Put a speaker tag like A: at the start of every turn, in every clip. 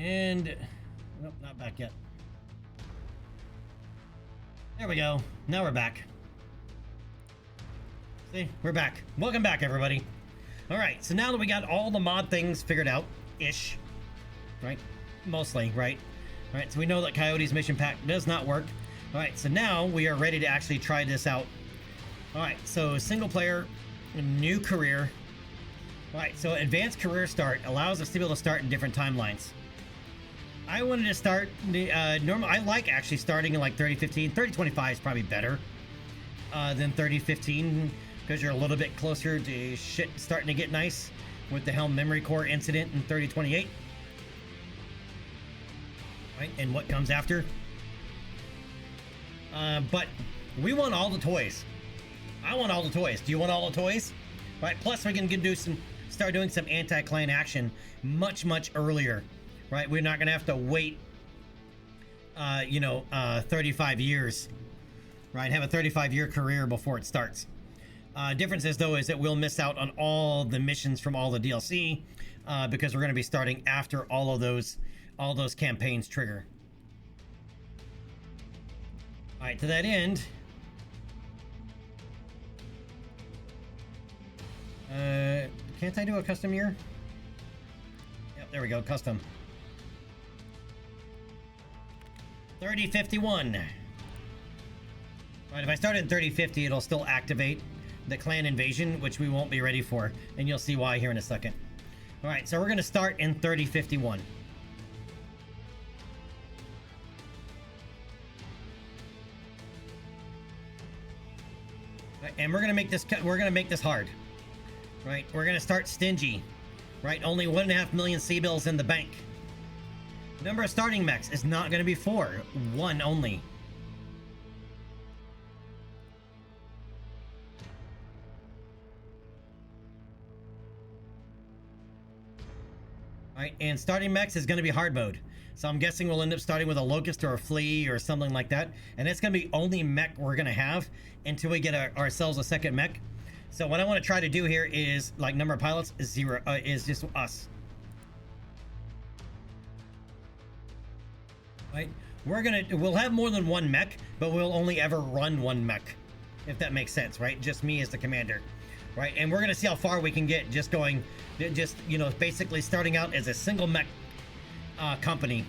A: And nope, not back yet. There we go. Now we're back. See, we're back. Welcome back, everybody. All right, so now that we got all the mod things figured out, ish, right? Mostly, right? All right, so we know that Coyote's mission pack does not work. All right, so now we are ready to actually try this out. All right, so single player, new career. All right, so advanced career start allows us to be able to start in different timelines. I wanted to start normal. I like actually starting in like 3015. 3025 is probably better than 3015 because you're a little bit closer to shit starting to get nice with the Helm Memory Core incident in 3028. Right, and what comes after. But we want all the toys. I want all the toys. Do you want all the toys? Right. Plus, we can start doing some anti-clan action much earlier. Right. We're not gonna have to wait. 35 years. Right. Have a 35-year career before it starts. Difference is though is that we'll miss out on all the missions from all the DLC because we're going to be starting after all those campaigns trigger. All right, to that end, can't I do a custom year? Yep, there we go, custom. 3051. All right, if I start in 3050, it'll still activate the clan invasion, which we won't be ready for, and you'll see why here in a second. All right, so we're going to start in 3051. And we're going to make this hard. Right? We're going to start stingy. Right? Only 1.5 million C-bills in the bank. Number of starting mechs is not going to be 4, 1 only. Right, and starting mechs is going to be hard mode. So I'm guessing we'll end up starting with a locust or a flea or something like that. And that's going to be only mech we're going to have until we get ourselves a second mech. So what I want to try to do here is, like, number of pilots is 0, is just us. Right? We'll have more than one mech, but we'll only ever run one mech. If that makes sense, right? Just me as the commander. Right, and we're gonna see how far we can get basically starting out as a single mech company,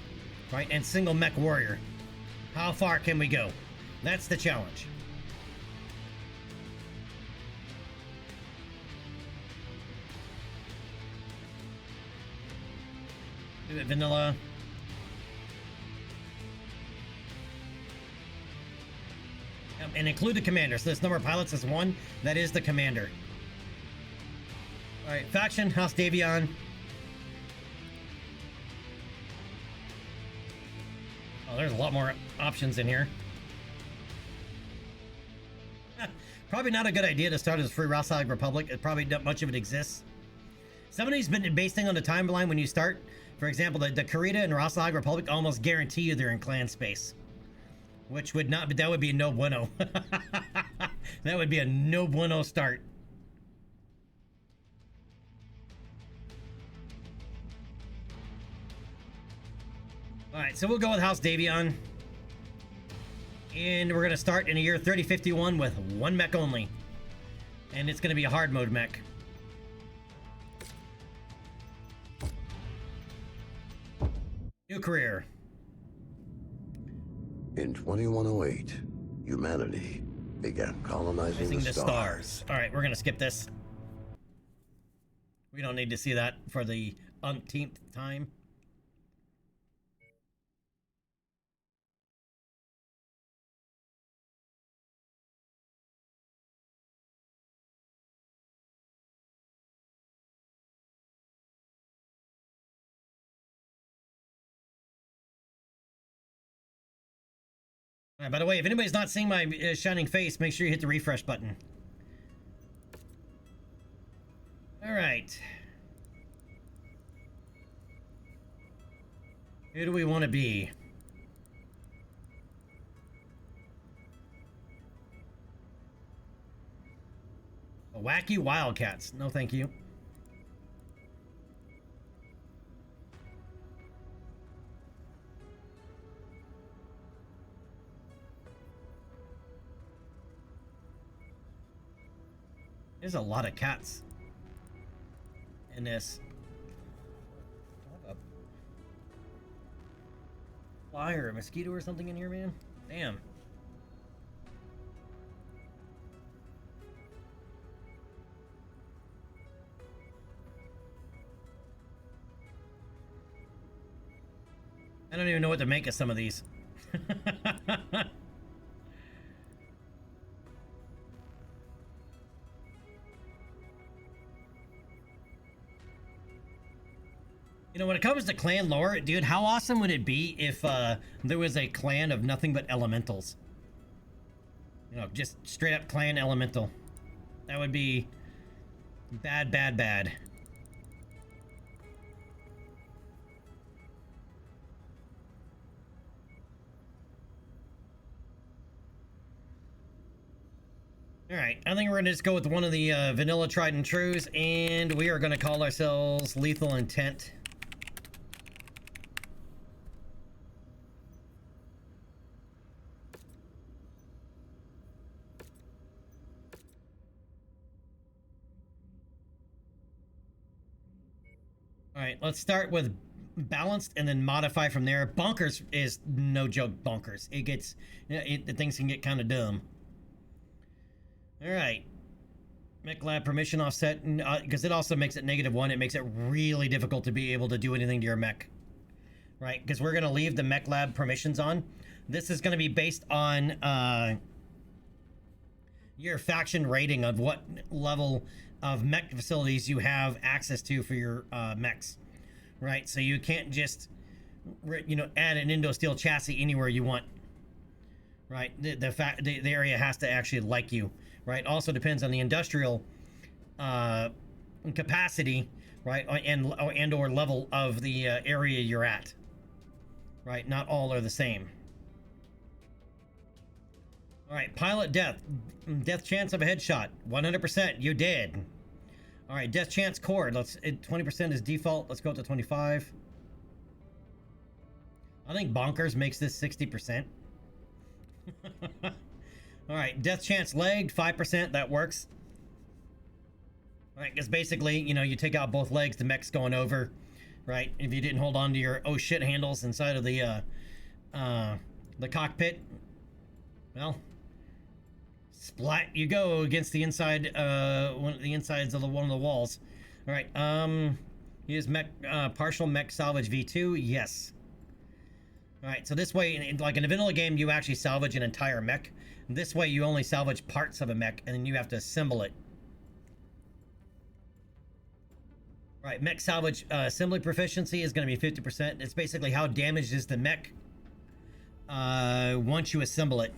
A: right, and single mech warrior. How far can we go? That's the challenge. Do it vanilla. And include the commander. So this number of pilots is 1. That is the commander. All right, faction, House Davion. Oh, there's a lot more options in here. Probably not a good idea to start as Free Rothschild Republic. Probably not much of it exists. Some of these been basing on the timeline when you start. For example, the Kurita and Rothschild Republic almost guarantee you they're in clan space. Which would not, but that would be no bueno. That would be a no bueno start. Alright, so we'll go with House Davion. And we're going to start in the year 3051 with 1 mech only. And it's going to be a hard mode mech. New career.
B: In 2108, humanity began colonizing the stars.
A: Alright, we're going to skip this. We don't need to see that for the umpteenth time. By the way, if anybody's not seeing my shining face, make sure you hit the refresh button. All right. Who do we want to be? Wacky Wildcats. No, thank you. There's a lot of cats in this. A fly or a mosquito or something in here, man? Damn. I don't even know what to make of some of these. You know, when it comes to clan lore, dude, how awesome would it be if there was a clan of nothing but elementals? You know, just straight up clan elemental. That would be bad, bad, bad. Alright, I think we're gonna just go with one of the vanilla tried and trues, and we are gonna call ourselves Lethal Intent. Alright, let's start with balanced and then modify from there. Bonkers is no joke bonkers. It gets, the things can get kind of dumb. Alright. Mechlab permission offset, because it also makes it -1. It makes it really difficult to be able to do anything to your mech. Right? Because we're going to leave the Mechlab permissions on. This is going to be based on your faction rating of what level of mech facilities you have access to for your mechs. Right? So you can't just, you know, add an Indo-Steel chassis anywhere you want. Right? The area has to actually like you. Right, also depends on the industrial capacity, right, and or level of the area you're at. Right, not all are the same. All right, pilot death chance of a headshot, 100%. You did. All right, death chance cord. 20% is default. Let's go up to 25. I think bonkers makes this 60%. All right, death chance legged, 5%, that works. All right, because basically, you know, you take out both legs, the mech's going over, right? If you didn't hold on to your oh shit handles inside of the cockpit, well, splat you go against the inside, one of the insides of one of the walls. All right, use mech, partial mech salvage V2, yes. All right, so this way, like in a vanilla game, you actually salvage an entire mech. This way, you only salvage parts of a mech, and then you have to assemble it. All right, mech salvage assembly proficiency is going to be 50%. It's basically how damaged is the mech once you assemble it.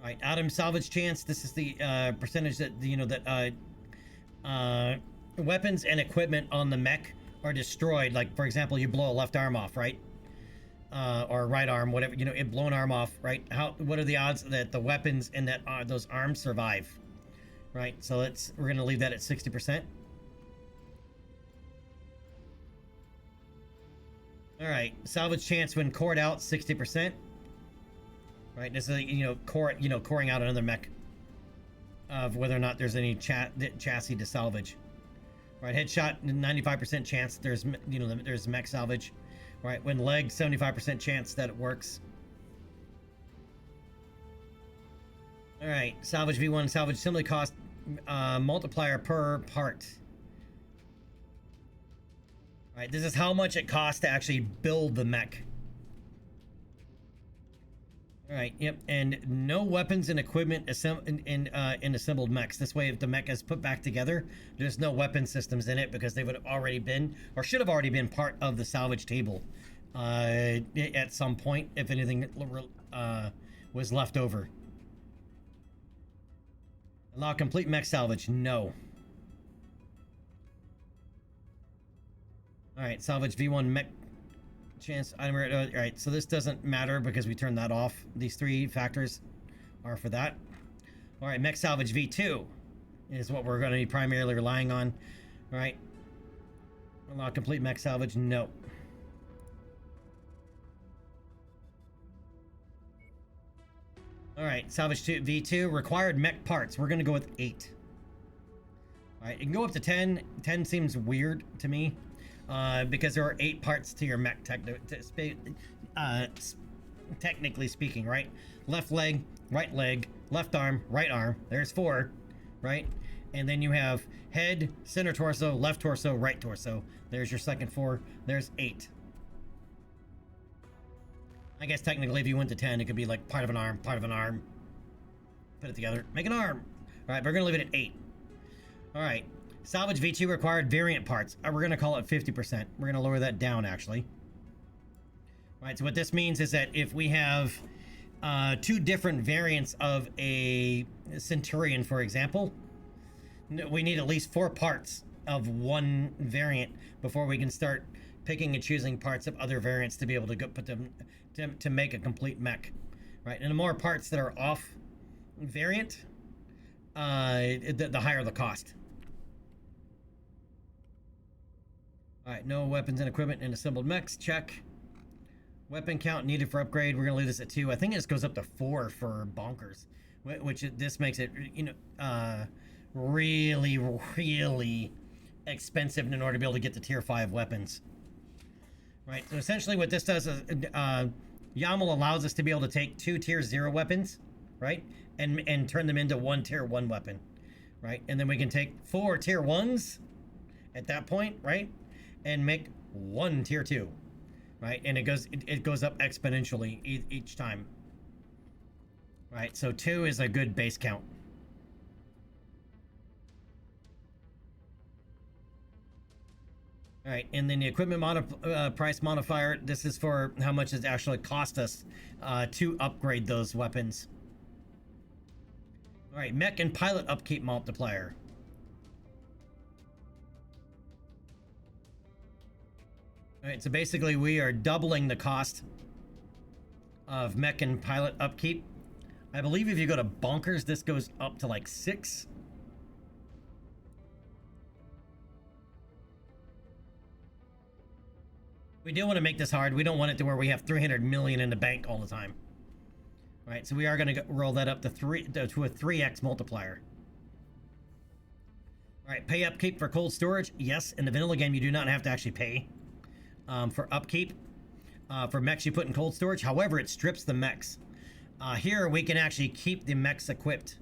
A: All right, item salvage chance. This is the percentage that, you know, that weapons and equipment on the mech are destroyed. Like, for example, you blow a left arm off, right? Or right arm, whatever, you know, it blown arm off, right? What are the odds that the weapons and that those arms survive, right? So we're gonna leave that at 60%. All right, salvage chance when cored out, 60%. Right, this is, you know, coring out another mech of whether or not there's any chassis to salvage. Right, headshot, 95% chance there's, you know, there's mech salvage. Right, when leg, 75% chance that it works. All right, salvage V1, salvage assembly cost multiplier per part. All right, this is how much it costs to actually build the mech. All right, yep, and no weapons and equipment in assembled mechs. This way, if the mech is put back together, there's no weapon systems in it because they would have already been, or should have already been, part of the salvage table at some point, if anything was left over. Allow complete mech salvage, no. All right, salvage V1 mech chance item. All right, so this doesn't matter because we turned that off. These three factors are for that. All right, mech salvage V2 is what we're going to be primarily relying on. All right, allow complete mech salvage, no. All right, salvage V2 required mech parts. We're gonna go with 8. All right, you can go up to 10. 10 seems weird to me because there are 8 parts to your mech, technically speaking, right? Left leg, left arm, right arm. There's 4, right? And then you have head, center torso, left torso, right torso. There's your second 4. There's 8. I guess technically if you went to 10, it could be like part of an arm, put it together, make an arm. All right, we're gonna leave it at 8. All right, salvage V2 required variant parts. We're gonna call it 50%. We're gonna lower that down actually. All right, so what this means is that if we have 2 different variants of a Centurion, for example, we need at least 4 parts of one variant before we can start picking and choosing parts of other variants to be able to go put them to make a complete mech, right? And the more parts that are off variant, the higher the cost. All right, no weapons and equipment in assembled mechs, check. Weapon count needed for upgrade, we're gonna leave this at 2. I think it just goes up to 4 for bonkers, which this makes it, you know, really, really expensive in order to be able to get the tier 5 weapons. Right, so essentially what this does is YAML allows us to be able to take 2 tier 0 weapons, right, and turn them into 1 tier 1 weapon, right, and then we can take 4 tier 1s at that point, right, and make 1 tier 2, right, and it goes up exponentially each time, right, so 2 is a good base count. All right, and then the equipment price modifier, this is for how much it actually cost us to upgrade those weapons. All right, mech and pilot upkeep multiplier. All right, so basically we are doubling the cost of mech and pilot upkeep. I believe if you go to bonkers, this goes up to like 6. We do want to make this hard. We don't want it to where we have 300 million in the bank all the time. All right, so we are going to roll that up to a 3x multiplier. All right, pay upkeep for cold storage. Yes, in the vanilla game, you do not have to actually pay for upkeep. For mechs you put in cold storage. However, it strips the mechs. Here, we can actually keep the mechs equipped.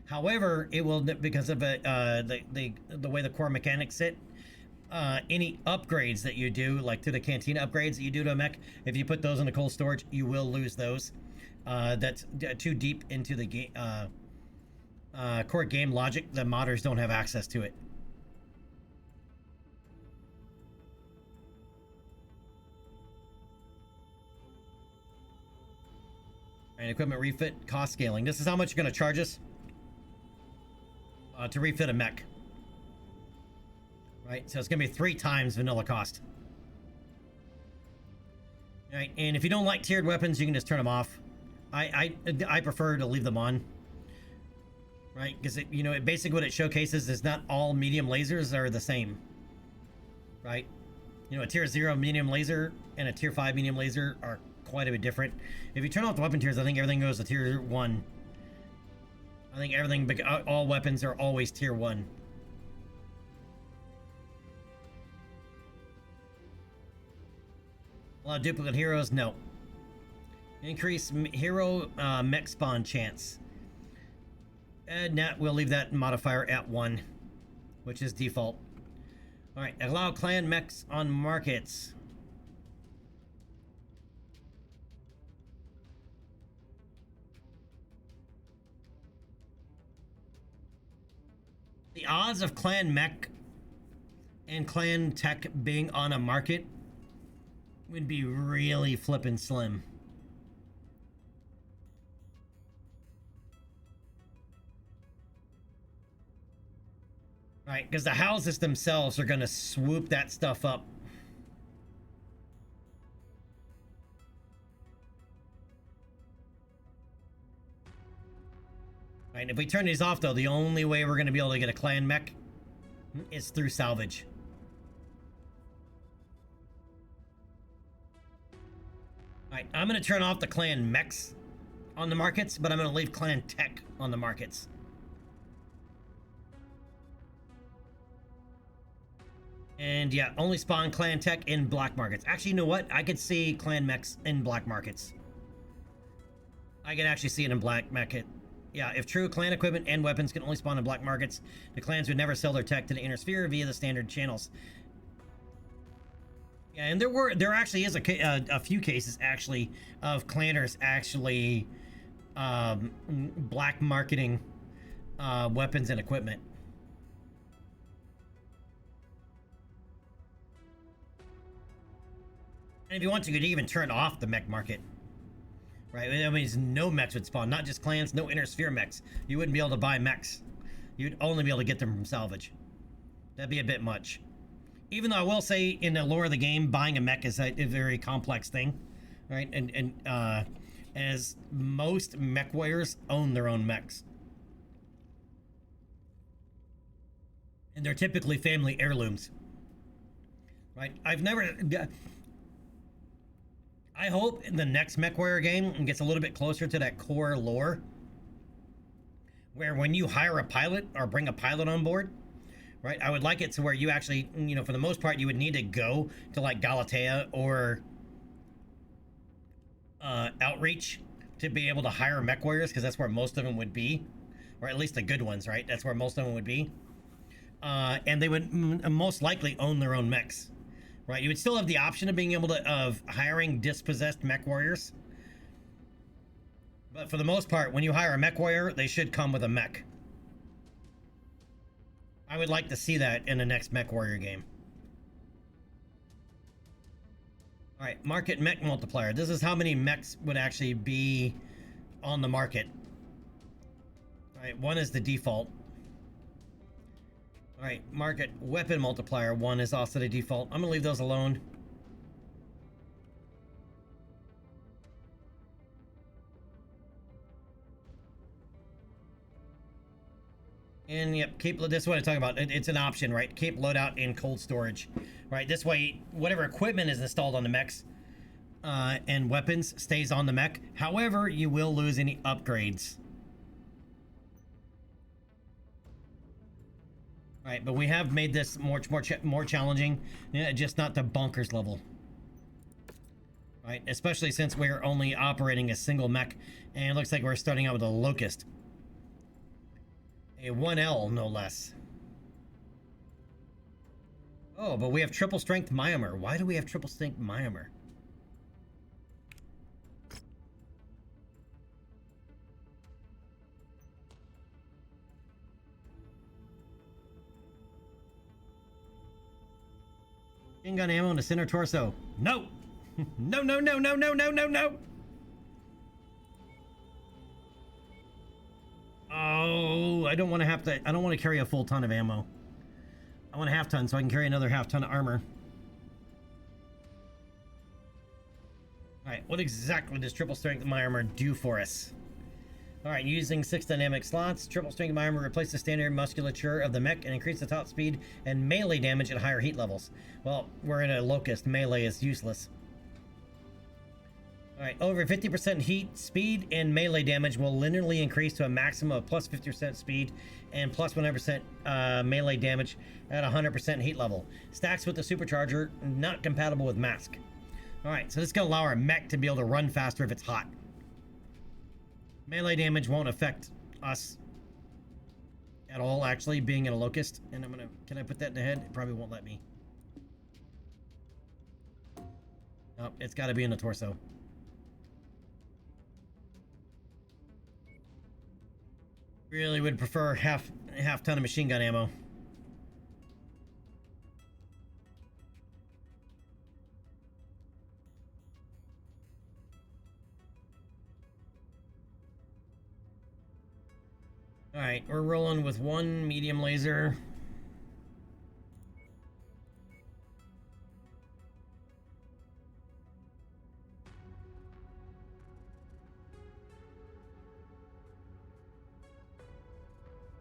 A: However, it will, because of the way the core mechanics sit, any upgrades that you do, like to the cantina upgrades that you do to a mech, if you put those in the cold storage, you will lose those. That's too deep into the game, core game logic. The modders don't have access to it. And equipment refit cost scaling. This is how much you're going to charge us to refit a mech. Right, so it's going to be 3 times vanilla cost. All right, and if you don't like tiered weapons, you can just turn them off. I prefer to leave them on. Right, because you know, basically what it showcases is not all medium lasers are the same. Right, you know, a tier 0 medium laser and a tier 5 medium laser are quite a bit different. If you turn off the weapon tiers, I think everything goes to tier 1. I think everything, all weapons are always tier 1. A lot of duplicate heroes, no. Increase hero mech spawn chance. And now we'll leave that modifier at 1, which is default. All right, allow clan mechs on markets. The odds of clan mech and clan tech being on a market would be really flippin' slim. Right, because the houses themselves are going to swoop that stuff up. Right, if we turn these off, though, the only way we're going to be able to get a clan mech is through salvage. Alright, I'm going to turn off the clan mechs on the markets, but I'm going to leave Clan Tech on the markets. And yeah, only spawn Clan Tech in black markets. Actually, you know what? I could see Clan Mechs in black markets. I can actually see it in black market. Yeah, if true, clan equipment and weapons can only spawn in black markets. The clans would never sell their tech to the inner sphere via the standard channels. Yeah, and there actually is a few cases actually of clanners actually black marketing weapons and equipment. And if you want to, you could even turn off the mech market. Right? That means no mechs would spawn, not just clans, no inner sphere mechs. You wouldn't be able to buy mechs. You'd only be able to get them from salvage. That'd be a bit much. Even though I will say, in the lore of the game, buying a mech is a very complex thing, right? And as most mech warriors own their own mechs. And they're typically family heirlooms. Right? I hope in the next MechWarrior game gets a little bit closer to that core lore, where when you hire a pilot or bring a pilot on board, right? I would like it to where you actually, you know, for the most part, you would need to go to like Galatea or Outreach to be able to hire mech warriors, because that's where most of them would be, or at least the good ones, right? That's where most of them would be. And they would most likely own their own mechs. Right, you would still have the option of being able to, of hiring dispossessed mech warriors. But for the most part, when you hire a mech warrior, they should come with a mech. I would like to see that in the next mech warrior game. All right, market mech multiplier. This is how many mechs would actually be on the market. All right, 1 is the default. All right, market weapon multiplier 1 is also the default. I'm gonna leave those alone. And yep, keep, this is what I'm talking about. It's an option, right? Keep loadout in cold storage, right? This way, whatever equipment is installed on the mechs and weapons stays on the mech. However, you will lose any upgrades. Right, but we have made this more challenging, yeah, just not to bonkers level. Right, especially since we're only operating a single mech, and it looks like we're starting out with a Locust. A 1L, no less. Oh, but we have triple strength Myomer. Why do we have triple strength Myomer? Machine gun ammo in the center torso. No! No, no, no, no, no, no, no, no! Oh, I don't want to have to, I don't want to carry a full ton of ammo. I want a half ton so I can carry another half ton of armor. Alright, what exactly does triple strength of my armor do for us? Alright, using 6 dynamic slots, triple strength of my armor replaces the standard musculature of the mech and increase the top speed and melee damage at higher heat levels. Well, we're in a Locust. Melee is useless. Alright, over 50% heat, speed, and melee damage will linearly increase to a maximum of plus 50% speed and plus 100% melee damage at 100% heat level. Stacks with the supercharger, not compatible with mask. Alright, so this is going to allow our mech to be able to run faster if it's hot. Melee damage won't affect us at all, actually, being in a Locust. And I'm gonna, can I put that in the head? It probably won't let me. Nope, it's got to be in the torso. Really would prefer half ton of machine gun ammo. Alright, we're rolling with 1 medium laser.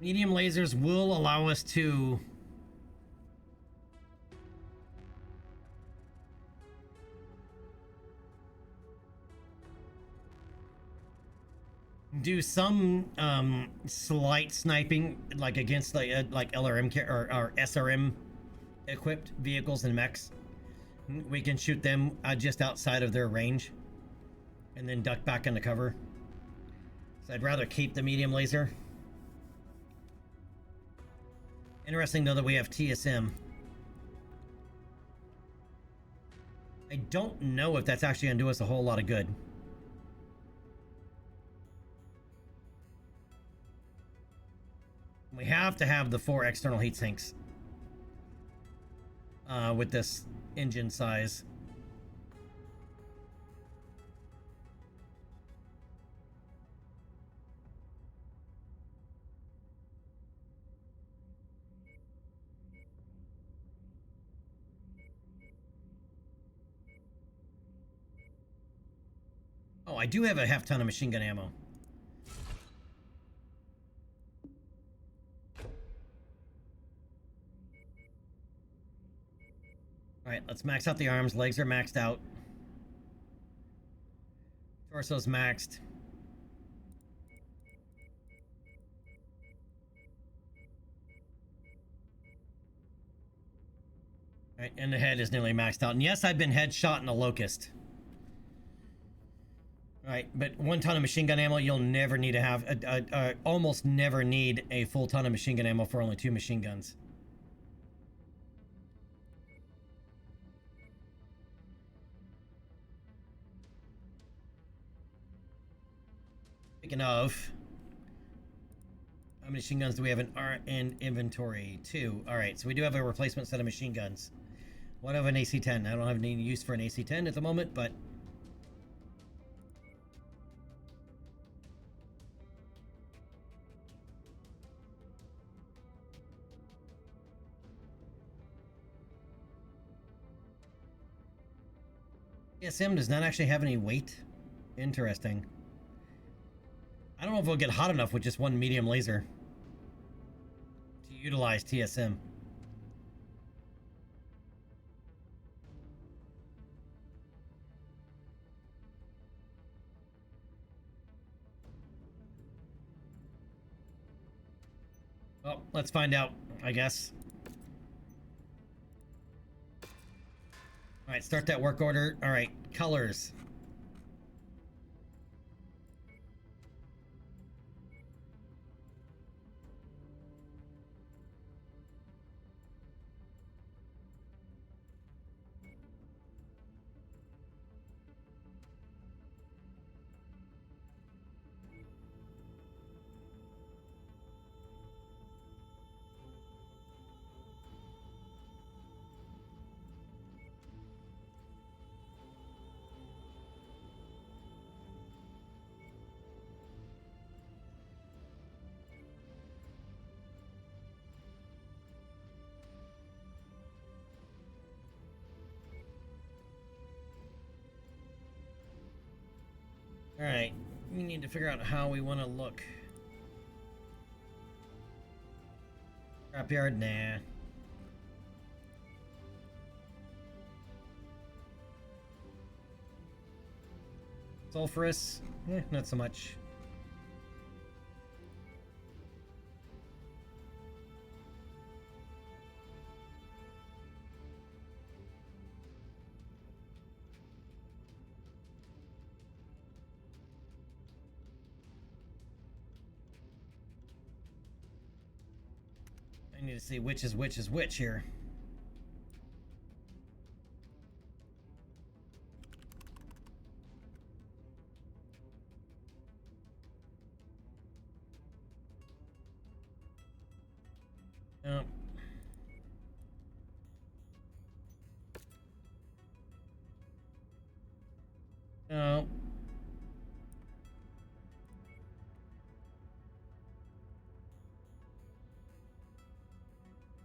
A: Medium lasers will allow us to do some slight sniping, like against like LRM or SRM equipped vehicles and mechs. We can shoot them just outside of their range and then duck back into cover. So I'd rather keep the medium laser. Interesting though that we have TSM. I don't know if that's actually gonna do us a whole lot of good. We have to have the 4 external heat sinks with this engine size. Oh, I do have a half ton of machine gun ammo. Alright, let's max out the arms. Legs are maxed out. Torso's maxed. Alright, and the head is nearly maxed out. And yes, I've been headshot in a locust. Alright, but 1 ton of machine gun ammo, you'll never need to have... almost never need a full ton of machine gun ammo for only 2 machine guns. Speaking of, how many machine guns do we have in inventory? 2. Alright, so we do have a replacement set of machine guns. One of an AC-10. I don't have any use for an AC-10 at the moment, but... TSM does not actually have any weight. Interesting. I don't know if it'll get hot enough with just 1 medium laser to utilize TSM. Well, let's find out, I guess. Alright, start that work order. Alright, colors. Alright, we need to figure out how we want to look. Scrapyard? Nah. Sulfurous? Not so much. I need to see which is which here. No. No.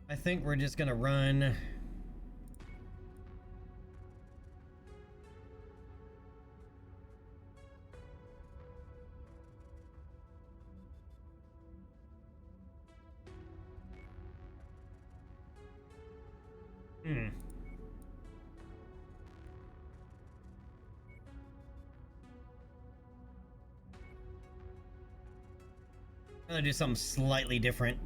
A: I think we're just gonna run. I'm gonna do something slightly different.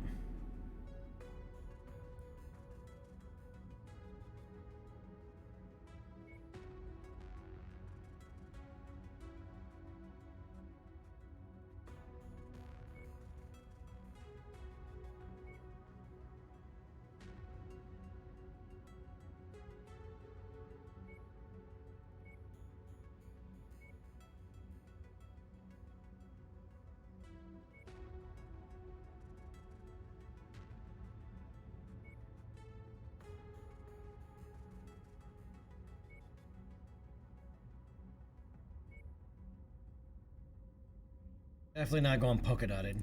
A: Definitely not going polka dotted.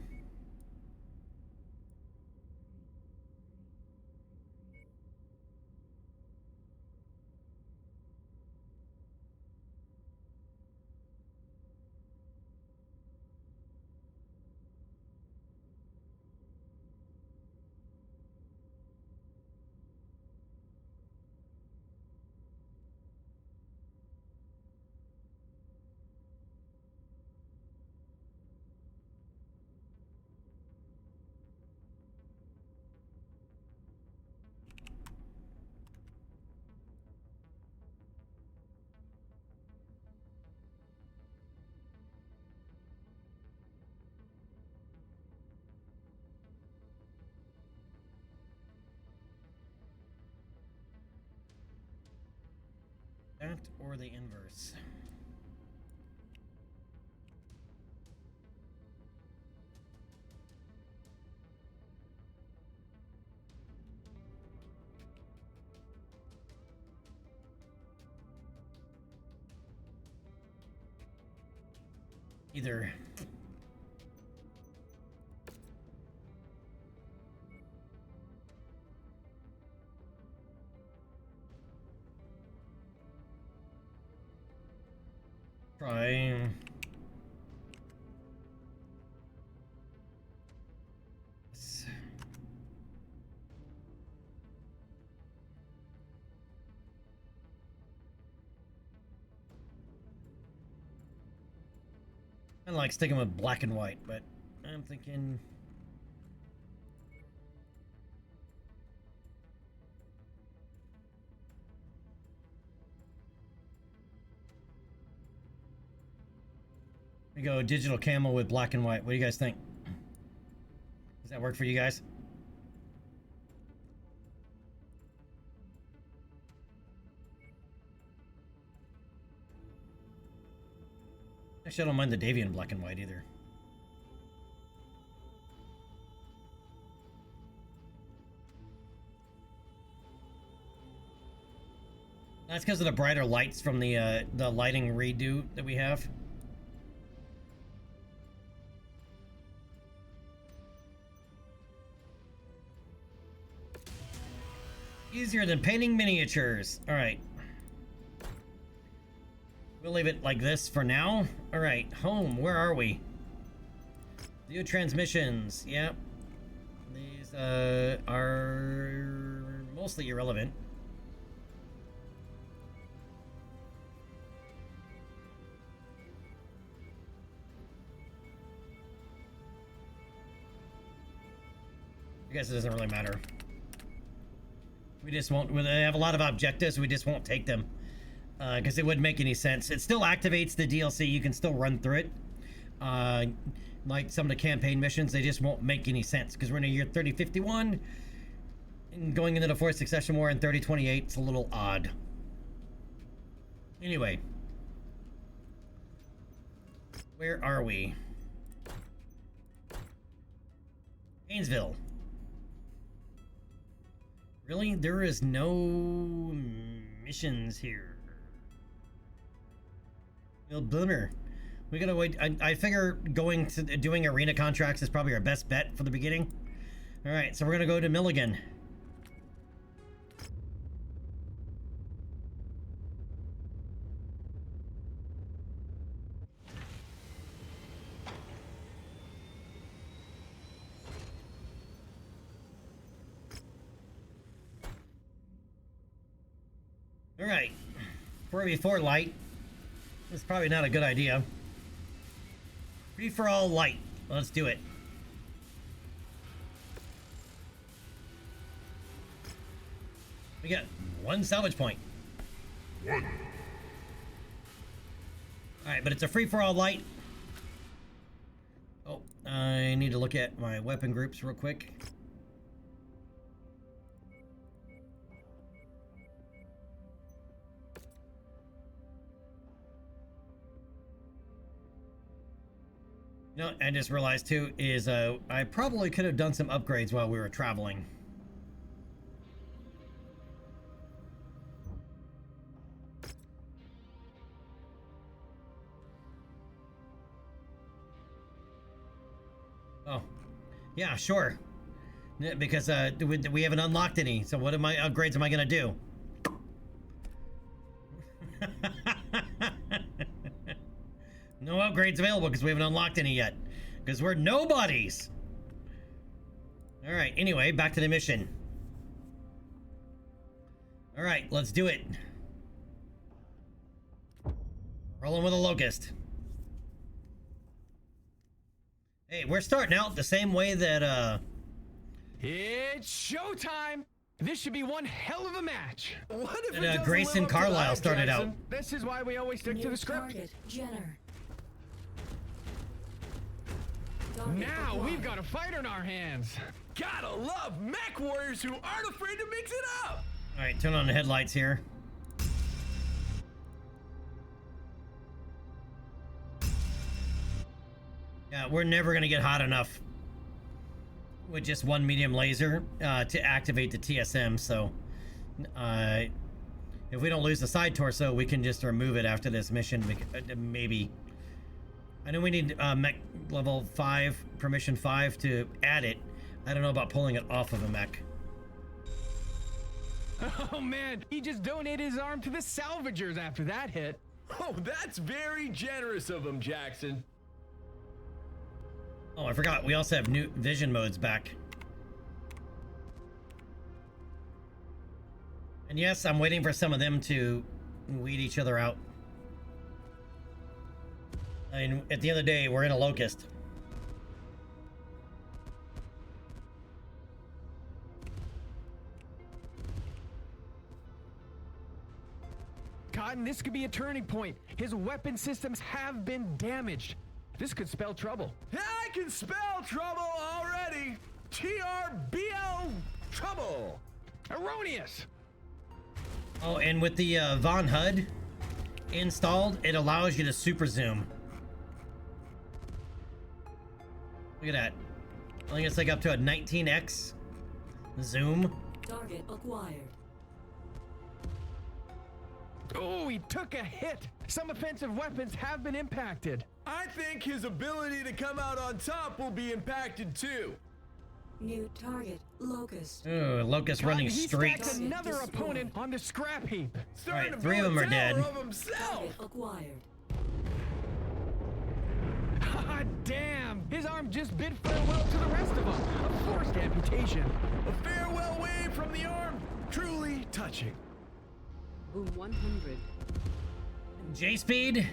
A: That or the inverse. Either. Try. I like sticking with black and white, but I'm thinking. We go digital camo with black and white. What do you guys think? Does that work for you guys? Actually, I don't mind the Davian black and white either. That's because of the brighter lights from the lighting redo that we have. Easier than painting miniatures. All right. We'll leave it like this for now. All right, home, where are we? View transmissions, yep. These are mostly irrelevant. I guess it doesn't really matter. We just won't, they have a lot of objectives, we just won't take them. Because it wouldn't make any sense. It still activates the DLC, you can still run through it. Like some of the campaign missions, they just won't make any sense. Because we're in a year 3051, and going into the Fourth Succession War in 3028, it's a little odd. Anyway. Where are we? Haynesville. Really? There is no missions here. Boomer. We gotta wait. I figure going to doing arena contracts is probably our best bet for the beginning. All right, so we're gonna go to Milligan. All right, 4v4 light. This is probably not a good idea. Free for all light. Let's do it. got 1 salvage point.
C: 1.
A: Alright, but it's a free-for-all light. Oh, I need to look at my weapon groups real quick. You know, I just realized too is I probably could have done some upgrades while we were traveling. Oh, yeah, sure. Because we haven't unlocked any. So what upgrades am I gonna do? No upgrades available because we haven't unlocked any yet. Because we're nobodies. All right. Anyway, back to the mission. All right, let's do it. Rolling with a locust. Hey, we're starting out the same way that,
D: It's showtime! This should be one hell of a match.
E: What if it doesn't
A: Grayson
E: live up to
A: Carlisle
E: that,
A: started
E: Jackson?
A: out.
D: This is why we always stick to the script.
F: Target, Jenner.
D: Now we've got a fight on our hands.
E: Gotta love mech warriors who aren't afraid to mix it up.
A: all right, turn on the headlights here. Yeah, we're never gonna get hot enough with just 1 medium laser to activate the TSM. So, if we don't lose the side torso, we can just remove it after this mission. Maybe. I know we need mech level 5, permission 5 to add it. I don't know about pulling it off of a mech.
D: Oh man, he just donated his arm to the salvagers after that hit.
E: Oh, that's very generous of him, Jackson.
A: Oh, I forgot. We also have new vision modes back. And yes, I'm waiting for some of them to weed each other out. I mean, at the end of the day, we're in a locust.
D: Cotton, this could be a turning point. His weapon systems have been damaged. This could spell trouble.
E: I can spell trouble already. TRBL trouble.
D: Erroneous.
A: Oh, and with the Von HUD installed, it allows you to super zoom. Look at that. I think it's like up to a 19x zoom.
F: Target acquired.
D: Oh, he took a hit. Some offensive weapons have been impacted.
E: I think his ability to come out on top will be impacted too.
F: New target, Locust.
A: Ooh, locust running
D: He
A: streaks.
D: stacked another opponent on the scrap heap.
E: Starting
A: Right,
E: to
A: 3 of
E: build
A: them
E: a
A: are dead.
E: tower of himself.
F: Target acquired.
D: Ah, damn! His arm just bid farewell to the rest of them. A forced amputation.
E: A farewell wave from the arm. Truly touching.
G: Boom 100.
A: J-Speed,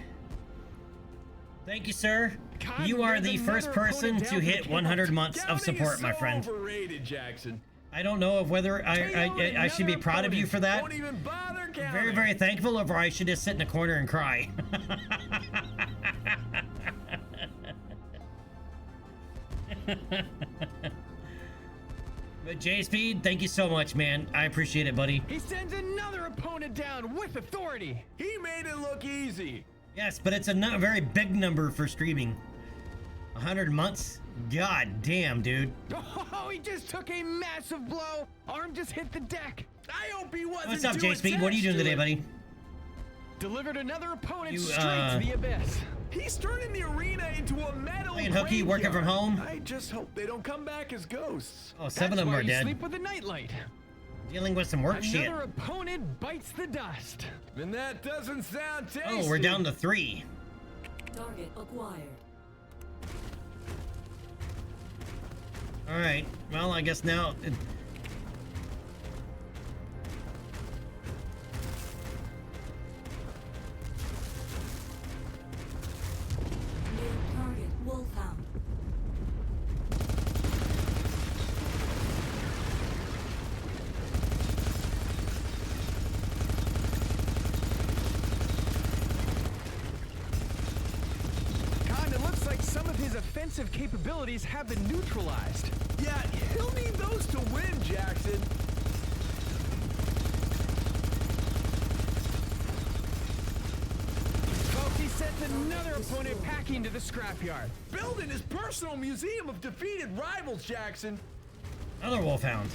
A: thank you, sir.
D: God,
A: You are
D: there's
A: the first
D: another
A: person
D: opponent
A: to
D: down
A: hit
D: for the
A: 100
D: count.
A: months of
E: Downing
A: support,
E: is
A: my
E: so
A: friend.
E: Overrated, Jackson.
A: I don't know of whether I should be proud of you for that.
E: Won't even bother counting.
A: Very, very thankful, or I should just sit in a corner and cry. But J-Speed, thank you so much, man. I appreciate it, buddy.
D: He sends another opponent down with authority.
E: He made it look easy.
A: Yes, but it's a very big number for streaming. 100 months? God damn, dude.
D: Oh, he just took a massive blow. Arm just hit the deck.
E: I hope he wasn't
A: What's up,
E: too
A: J-Speed? What are you doing
E: attached
A: today,
E: to
A: buddy?
D: Delivered another opponent
A: You,
D: straight to the abyss.
E: it. He's turning the arena into a metal
A: Hey, Hooky, working from
E: graveyard.
A: home?
E: I just hope they don't come back as ghosts.
A: Oh, 7 of
D: That's
A: them
D: why
A: are
D: you
A: dead.
D: Sleep with a nightlight.
A: Dealing with some work shit.
D: Another opponent bites the dust.
E: And that doesn't sound tasty.
A: Oh, we're down to 3.
F: Target acquired.
A: Alright, well, I guess now...
F: New target, Wolfhound.
D: his offensive capabilities have been neutralized.
E: Yeah, he'll need those to win, Jackson.
D: Folks, he sent another opponent packing to the scrapyard.
E: Building his personal museum of defeated rivals, Jackson.
A: Another wolfhound.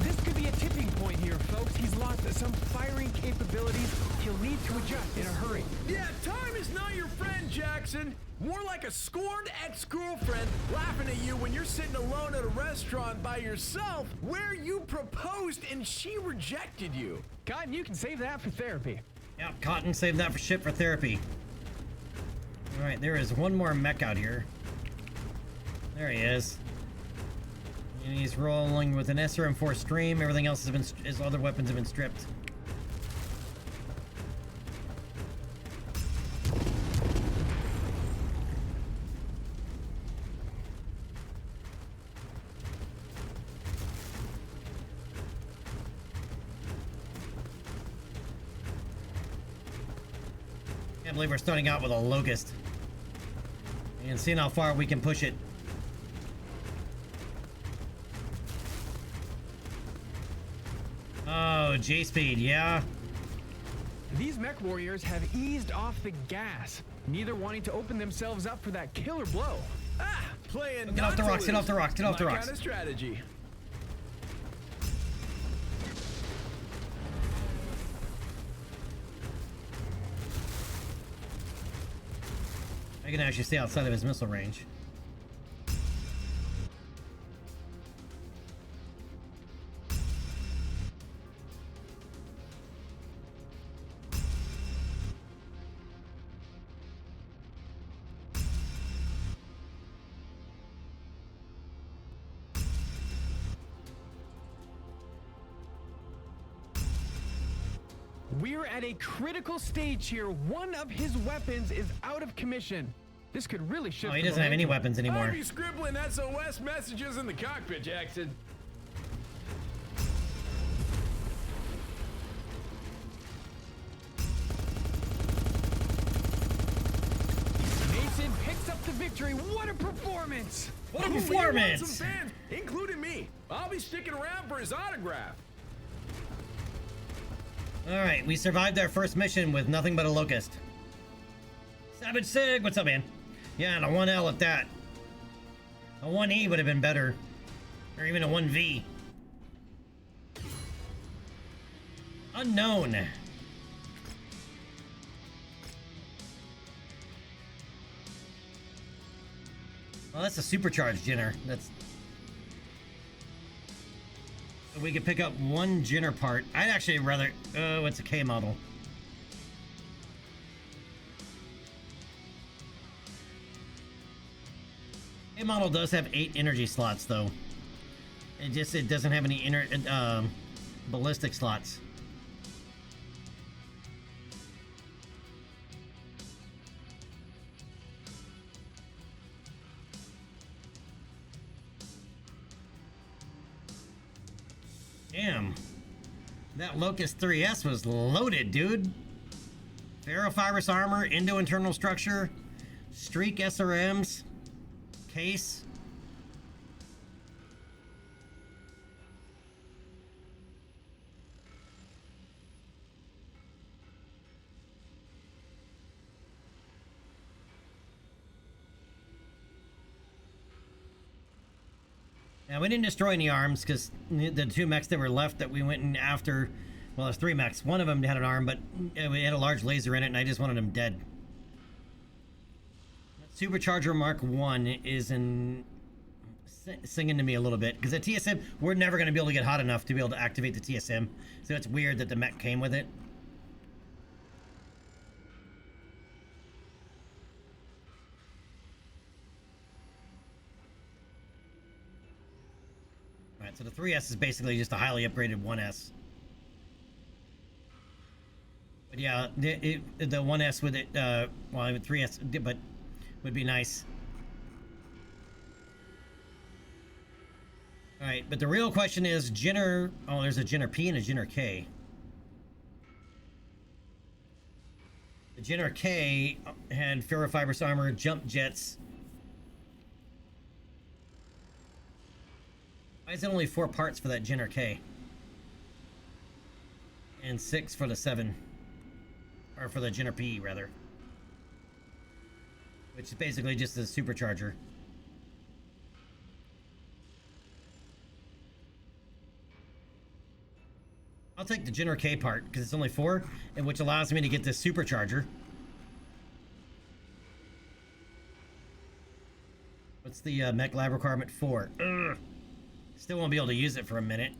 D: This could be a tipping point here, folks. He's lost some firing capabilities. He'll need to adjust in a hurry.
E: Yeah, time is not your friend, Jackson. More like a scorned ex-girlfriend laughing at you when you're sitting alone at a restaurant by yourself where you proposed and she rejected you.
D: Cotton, you can save that for therapy.
A: Yeah, Cotton, save that for shit for therapy. Alright, there is one more mech out here. There he is. And he's rolling with an SRM4 stream. Everything else has been, his other weapons have been stripped. Can't believe we're starting out with a locust. And seeing how far we can push it. Oh, J-Speed, yeah.
D: These mech warriors have eased off the gas, neither wanting to open themselves up for that killer blow.
E: Ah, playing
A: Get off the rocks, get off the rocks, get off the
E: My
A: rocks.
E: kind of strategy.
A: I can actually stay outside of his missile range.
D: We're at a critical stage here. One of his weapons is out of commission. This could really shift.
A: Oh, he
D: the
A: doesn't have any
D: momentum.
A: weapons anymore.
E: I'll be scribbling SOS messages in the cockpit, Jackson.
D: Mason picks up the victory. What a performance!
A: What a
E: Ooh, he won
A: performance!
E: some fans, including me. I'll be sticking around for his autograph.
A: Alright, we survived our first mission with nothing but a locust. Savage Sig, what's up, man? Yeah, and a 1L at that. A 1E would have been better. Or even a 1V. Unknown. Well, that's a supercharged Jinner. That's... We could pick up one Jinner part. I'd actually rather... Oh, it's a K model. K model does have 8 energy slots, though. It doesn't have any ballistic slots. Damn. That Locust 3S was loaded, dude. Ferrofibrous armor, Indo-internal structure, streak SRMs, case. Now, we didn't destroy any arms because the 2 mechs that were left that we went in after, well, there's 3 mechs. One of them had an arm, but we had a large laser in it, and I just wanted him dead. Supercharger Mark 1 is singing to me a little bit because the TSM, we're never going to be able to get hot enough to be able to activate the TSM, so it's weird that the mech came with it. Alright, so the 3S is basically just a highly upgraded 1S. But yeah, the 1S with it, well, 3S, but would be nice. All right, but the real question is Jenner. Oh, there's a Jenner P and a Jenner K. The Jenner K had ferrofibrous armor, jump jets. Why is it only 4 parts for that Jenner K? And 6 for the 7. Or for the Jenner P, rather. Which is basically just a supercharger. I'll take the Jenner K part, because it's only 4, and which allows me to get this supercharger. What's the Mechlab requirement? 4. Ugh. Still won't be able to use it for a minute.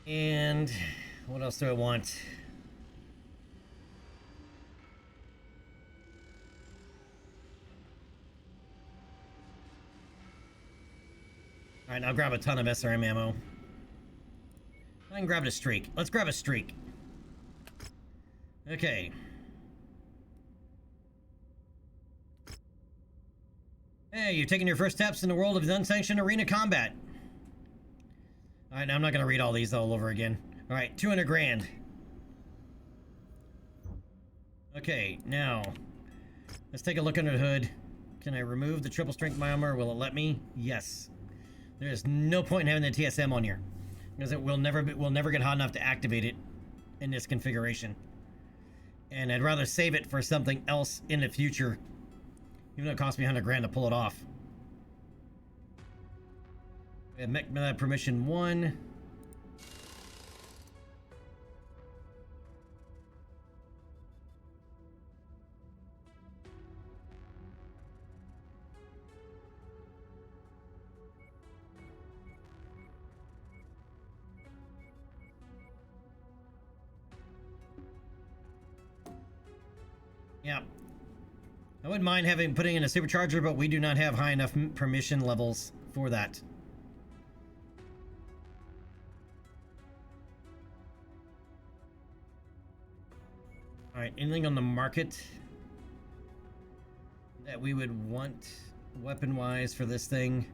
A: And what else do I want? All right, I'll grab a ton of SRM ammo. I can grab a streak. Let's grab a streak. Okay. Hey, you're taking your first steps in the world of unsanctioned arena combat. All right, now I'm not going to read all these all over again. All right, 200 grand. Okay, now let's take a look under the hood. Can I remove the triple strength armor? Will it let me? Yes. There is no point in having the TSM on here because it will never get hot enough to activate it in this configuration. And I'd rather save it for something else in the future, even though it cost me 100 grand to pull it off. We have Mech permission 1. Yeah. I wouldn't mind putting in a supercharger, but we do not have high enough permission levels for that. Alright, anything on the market that we would want weapon-wise for this thing?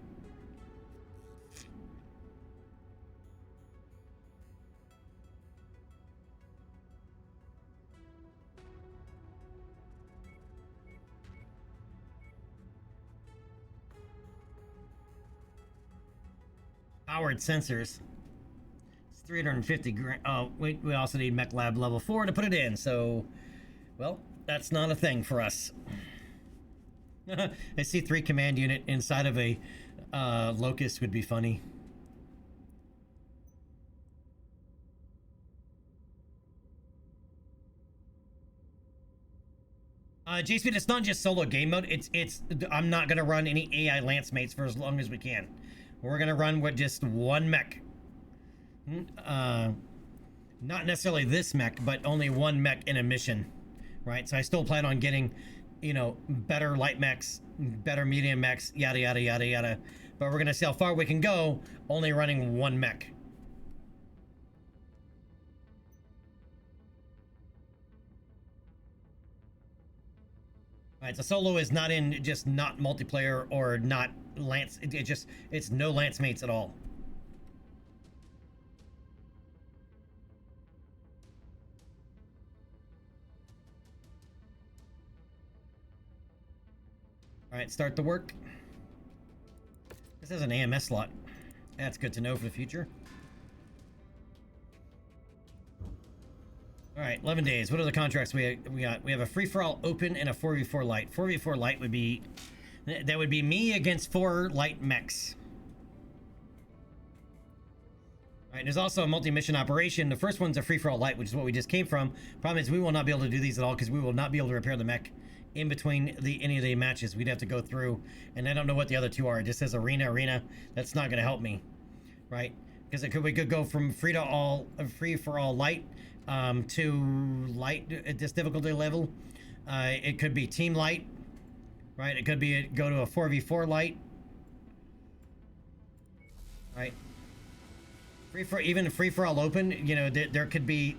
A: Powered sensors. It's 350 grand. Oh, we also need Mechlab level 4 to put it in, so, well, that's not a thing for us. I see 3 command unit inside of a Locust would be funny. J-Speed, it's not just solo game mode. It's I'm not gonna run any AI lance mates for as long as we can. We're gonna run with just one mech. Not necessarily this mech, but only one mech in a mission, right? So I still plan on getting, you know, better light mechs, better medium mechs, yada yada yada yada. But we're gonna see how far we can go, only running one mech. Alright, so solo is not in just not multiplayer or not lance. It's no lance mates at all. Alright, start the work. This is an AMS slot. That's good to know for the future. Alright, 11 days. What are the contracts we got? We have a free-for-all open and a 4v4 light. 4v4 light would be... That would be me against 4 light mechs. Alright, there's also a multi-mission operation. The first one's a free-for-all light, which is what we just came from. Problem is we will not be able to do these at all because we will not be able to repair the mech in between any of the matches. We'd have to go through, and I don't know what the other 2 are. It just says arena. That's not going to help me, right? Because we could go from free for all light to light at this difficulty level, It could be team light, right? It could be go to a 4v4 light, right? Even free for all open. You know, there could be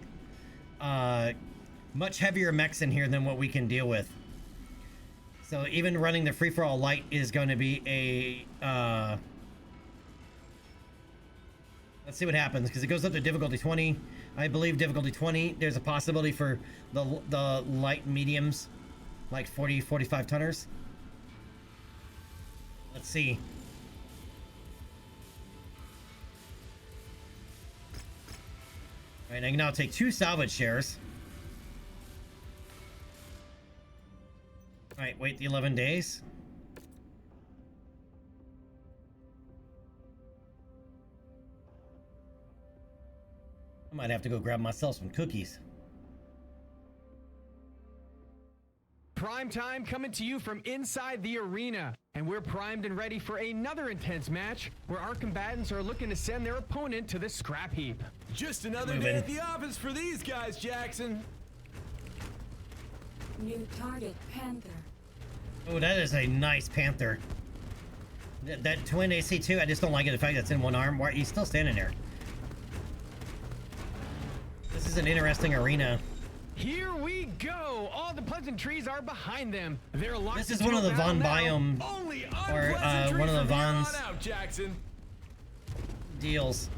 A: much heavier mechs in here than what we can deal with. So even running the free for all light is going to be a. Let's see what happens, because it goes up to difficulty 20. I believe difficulty 20, there's a possibility for the light mediums, like 40, 45 tonners. Let's see. All right, I can now take 2 salvage shares. All right, wait the 11 days. I might have to go grab myself some cookies.
D: Prime time coming to you from inside the arena. And we're primed and ready for another intense match where our combatants are looking to send their opponent to the scrap heap.
E: Just another day at the office for these guys, Jackson.
F: New target, Panther.
A: Oh, that is a nice Panther. That twin AC2, I just don't like it, the fact that it's in one arm. Why, he's still standing there. This is an interesting arena.
D: Here we go. All the pleasantries are behind them. They're locked.
A: This is one of the Von Biome, or one of the Von's
E: Jackson.
A: deals.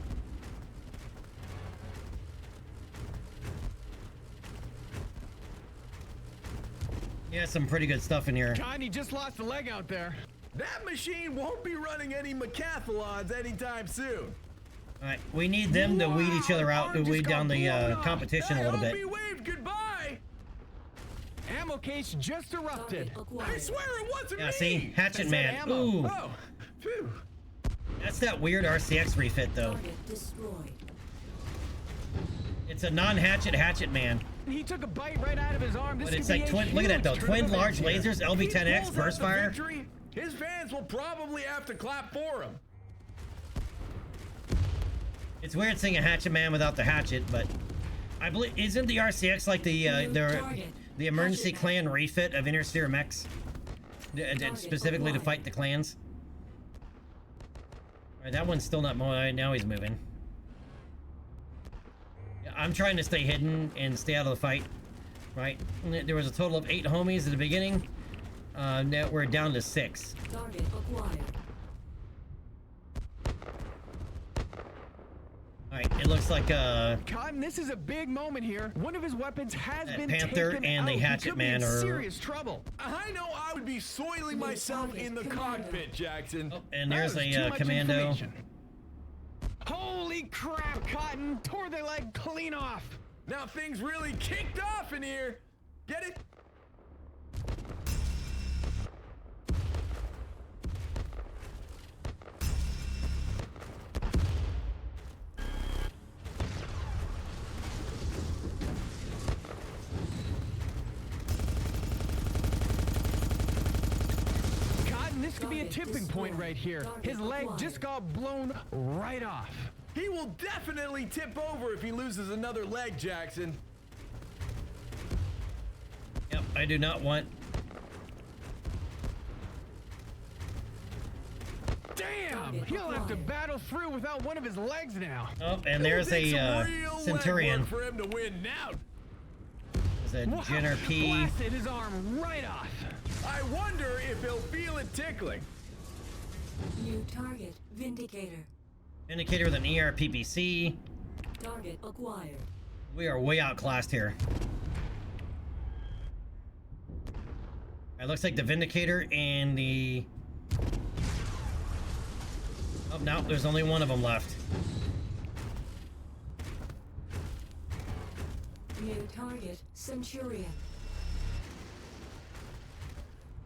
A: Yeah, some pretty good stuff in here.
D: Johnny just lost a leg out there.
E: That machine won't be running any mechathlons anytime soon.
A: Alright, we need them to weed each other out, to weed down the competition a little bit.
E: Waved goodbye.
D: Ammo case just erupted.
E: I swear it wasn't me.
A: Yeah, see? Hatchet Man. Ooh.
E: Oh, phew.
A: That's that weird RCX refit, though. It's a non-hatchet Hatchet Man.
D: He took a bite right out of his arm.
A: But it's like twin, look at that though. Twin large lasers, LB10X, burst fire.
E: His fans will probably have to clap for him.
A: It's weird seeing a Hatchet Man without the hatchet, but I believe, isn't the RCX like the emergency clan refit of Intersphere Mechs? Specifically to fight the clans? Alright, that one's still not moving. Now he's moving. I'm trying to stay hidden and stay out of the fight, right? There was a total of 8 homies at the beginning. Now we're down to 6.
F: Target acquired.
A: Alright, it looks like
D: Cotton, this is a big moment here. One of his weapons has been
A: Panther
D: taken
A: and
D: out.
A: the Hatchet Man are
D: serious trouble.
E: I know I would be soiling myself in the cockpit, Jackson.
A: Oh, and there's a commando.
D: Holy crap, Cotton! Tore their leg clean off!
E: Now things really kicked off in here! Get it?
D: This could be a tipping point right here. His leg just got blown right off.
E: He will definitely tip over if he loses another leg, Jackson.
A: Yep, I do not want...
D: Damn! He'll have to battle through without one of his legs now.
A: Oh, and there's a Centurion.
E: For him to win now.
A: There's a Jenner P.
D: Blasted his arm right off.
E: I wonder if he'll feel it tickling.
F: New target, Vindicator.
A: Vindicator with an ERPPC.
F: Target acquired.
A: We are way outclassed here. It looks like the Vindicator and the... Oh, no, there's only one of them left.
F: New target, Centurion.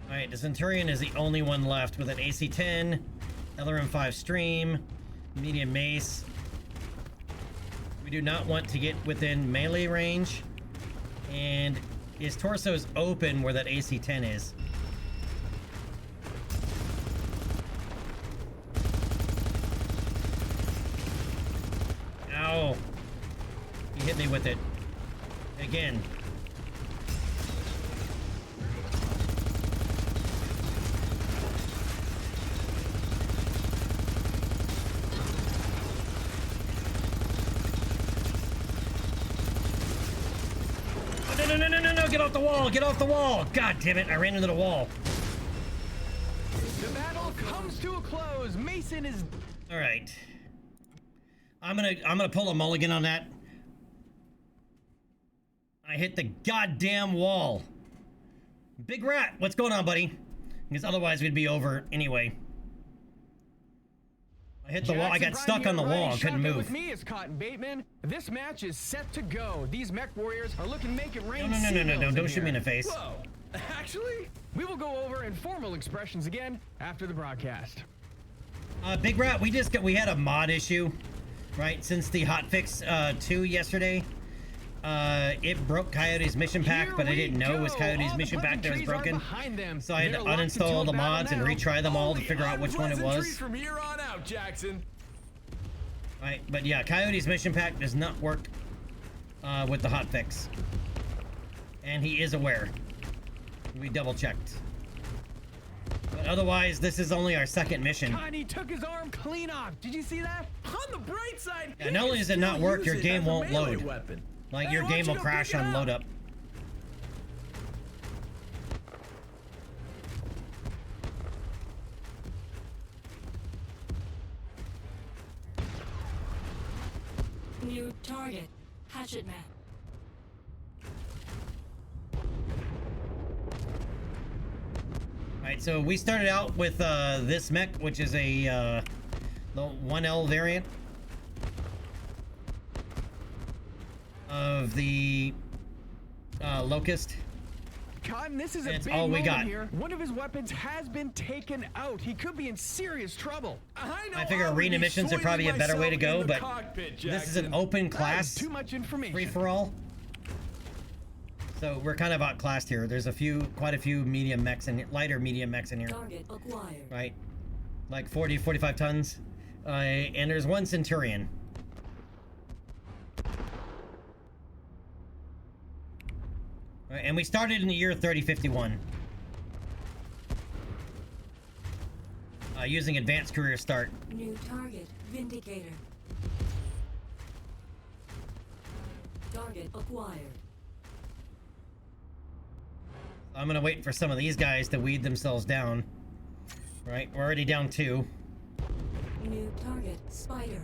A: Alright, the Centurion is the only one left with an AC-10, LRM-5 Stream, medium mace. We do not want to get within melee range, and his torso is open where that AC-10 is. Ow! He hit me with it. Again. No, no, no, no, no, no, get off the wall, get off the wall. God damn it, I ran into the wall.
D: The battle comes to a close. Mason is...
A: All right. I'm gonna pull a mulligan on that. I hit the goddamn wall. Big Rat, what's going on, buddy? Because otherwise we'd be over anyway. I hit the wall. I got stuck on the wall. I couldn't move.
D: With me is Cotton Bateman. This match is set to go. These Mech Warriors are looking to make it rain.
A: No, don't shoot me in the face.
E: Whoa. Actually,
D: we will go over informal expressions again after the broadcast.
A: Big Rat, we had a mod issue, right? Since the hotfix 2 yesterday. It broke Coyote's mission pack, but I didn't know it was Coyote's mission pack that was broken. So I had to uninstall all the mods and retry them all to figure out which one it was.
E: From here on out, Jackson.
A: Right, but yeah, Coyote's mission pack does not work with the hotfix. And he is aware. We double checked. But otherwise, this is only our second mission.
D: Tiny took his arm clean off. Did you see that?
E: On the bright side,
A: yeah, not only does it not work, your game won't load.
E: Weapon.
A: Like, your game will crash on load up.
F: New target, Hatchet Man.
A: Alright, so we started out with this mech, which is a the 1L variant of the Locust.
D: Cotton, this is a big
A: all we
D: moment
A: got
D: here. One of his weapons has been taken out. He could be in serious trouble.
A: I figure arena missions are probably a better way to go, but this is an open class,
D: too much information.
A: free for all. So we're kind of outclassed here. There's quite a few medium mechs and lighter medium mechs in here.
F: Target acquired.
A: Right, like 40, 45 tons, and there's one Centurion. Right, and we started in the year 3051. Using advanced career start.
F: New target, Vindicator. Target acquired.
A: I'm gonna wait for some of these guys to weed themselves down. Right, we're already down 2.
F: New target, Spider.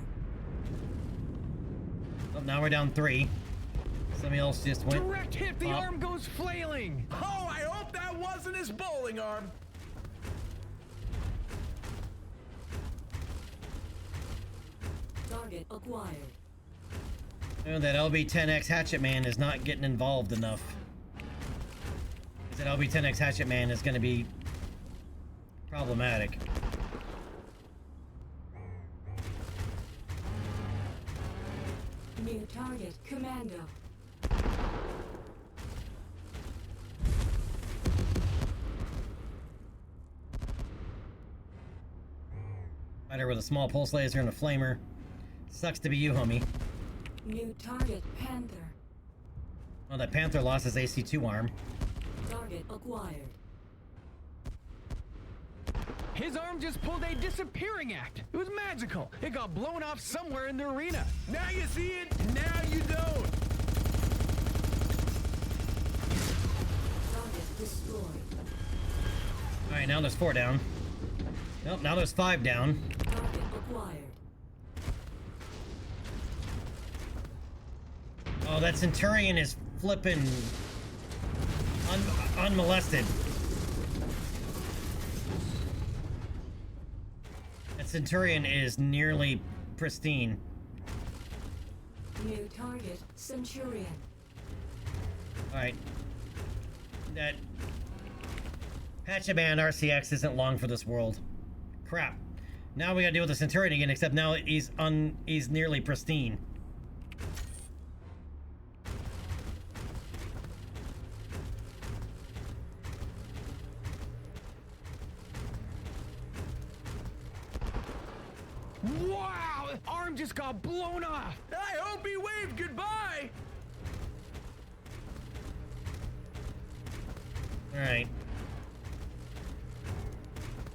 A: Oh, now we're down 3. Somebody else just went.
D: Direct hit, the arm goes flailing.
E: Oh, I hope that wasn't his bowling arm.
F: Target acquired.
A: Oh, that LB-10X Hatchet Man is not getting involved enough. That LB-10X Hatchet Man is going to be problematic.
F: New target, Commando.
A: Fighter with a small pulse laser and a flamer. Sucks to be you, homie.
F: New target, Panther.
A: Well, that Panther lost his AC-2 arm.
F: Target acquired.
D: His arm just pulled a disappearing act. It was magical. It got blown off somewhere in the arena.
E: Now you see it, now you don't.
F: Target destroyed.
A: Alright, now there's 4 down. Nope, now there's 5 down.
F: Target acquired.
A: Oh, that Centurion is flipping unmolested. That Centurion is nearly pristine.
F: New target, Centurion.
A: Alright. That Hatchet Man RCX isn't long for this world. Crap. Now we gotta deal with the Centurion again, except now he's nearly pristine.
D: Wow! Arm just got blown off!
E: I hope he waved goodbye!
A: Alright.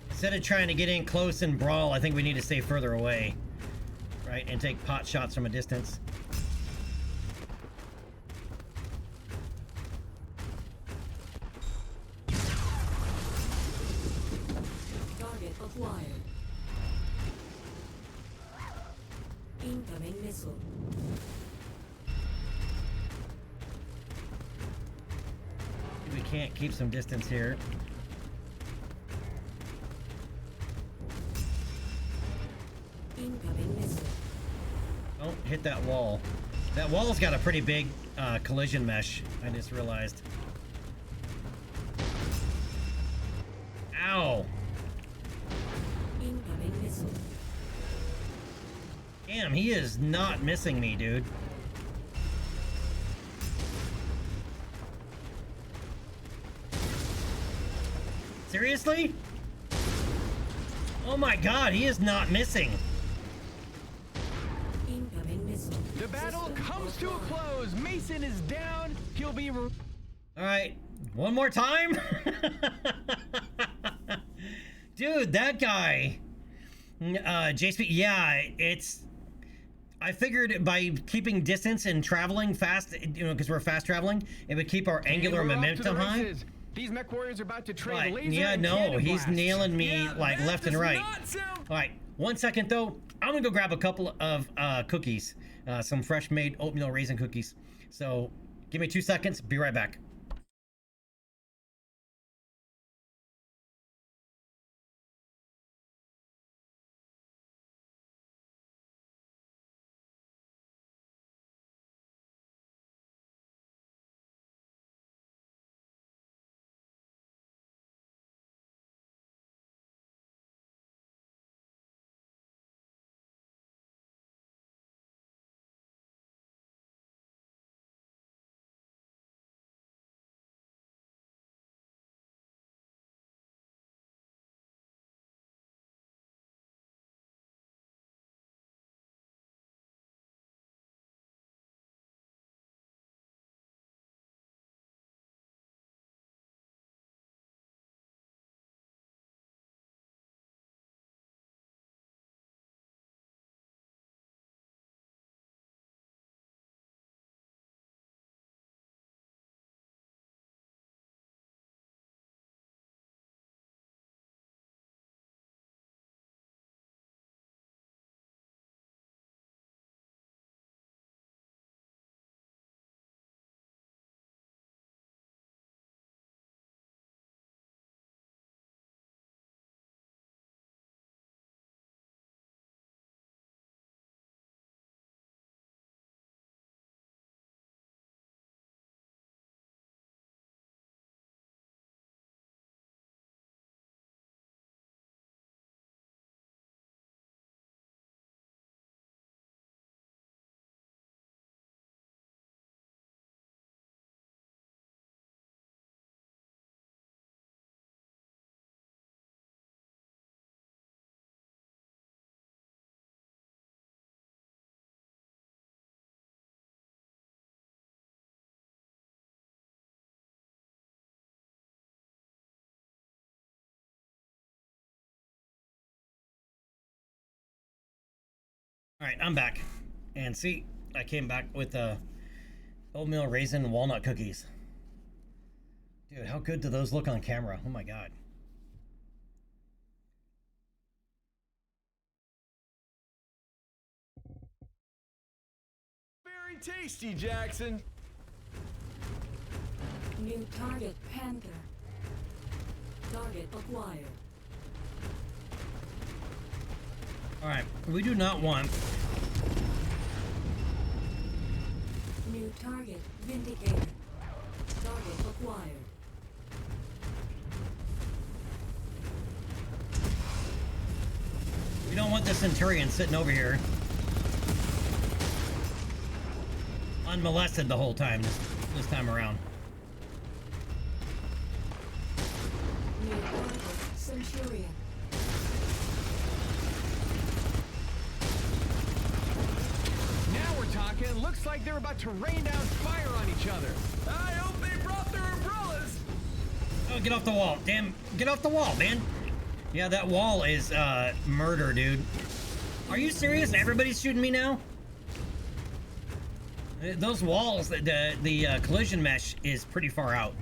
A: Instead of trying to get in close and brawl, I think we need to stay further away. Right? And take pot shots from a distance.
F: missile.
A: We can't keep some distance here.
F: Incoming missile.
A: Don't hit that wall. That wall's got a pretty big collision mesh, I just realized. Ow!
F: Incoming missile.
A: Damn, he is not missing me, dude. Seriously? Oh my god, he is not missing.
F: Incoming missile.
D: The battle
F: System
D: comes to a
F: offline.
D: close. Mason is down. He'll be.
A: Alright, one more time? Dude, that guy. JSP, yeah, it's... I figured by keeping distance and traveling fast, you know, because we're fast traveling, it would keep our angular
D: And we're off to
A: momentum
D: the
A: high.
D: races. These mech warriors are about to trade
A: But,
D: laser
A: yeah,
D: and
A: no,
D: cannon
A: he's
D: blasts.
A: nailing me
E: Yeah,
A: like
E: that
A: left and
E: does
A: right.
E: not sound-
A: All right, 1 second though. I'm gonna go grab a couple of cookies, some fresh made oatmeal raisin cookies. So give me 2 seconds. Be right back. All right, I'm back. And see, I came back with oatmeal raisin walnut cookies. Dude, how good do those look on camera? Oh my god.
E: Very tasty, Jackson.
F: New target Panther. Target acquired.
A: All right, we do not want...
F: New target Vindicator. Target acquired.
A: We don't want the Centurion sitting over here unmolested the whole time this time around.
F: New target Centurion.
D: Now we're talking. Looks like they're about to rain down fire on each other.
E: I hope they brought their umbrellas.
A: Oh, get off the wall. Damn, get off the wall, man. Yeah, that wall is murder, dude. Are you serious? Everybody's shooting me now? Those walls, the collision mesh is pretty far out.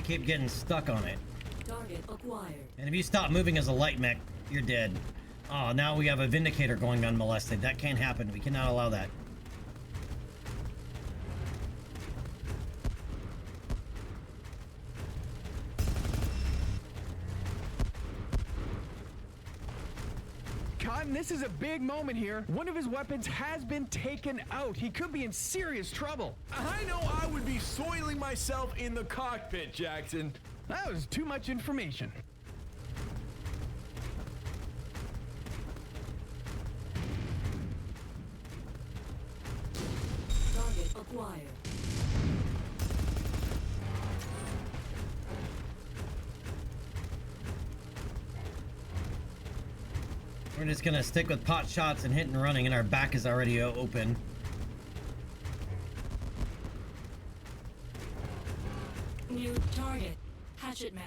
A: I keep getting stuck on it.
F: Target acquired.
A: And if you stop moving as a light mech, you're dead. Oh, now we have a Vindicator going unmolested. That can't happen. We cannot allow that.
D: Cotton, this is a big moment here. One of his weapons has been taken out. He could be in serious trouble.
E: I know I would be soiling myself in the cockpit, Jackson.
D: That was too much information.
F: Target acquired.
A: We're just gonna stick with pot shots and hit and running, and our back is already open.
F: New target. Hatchet man.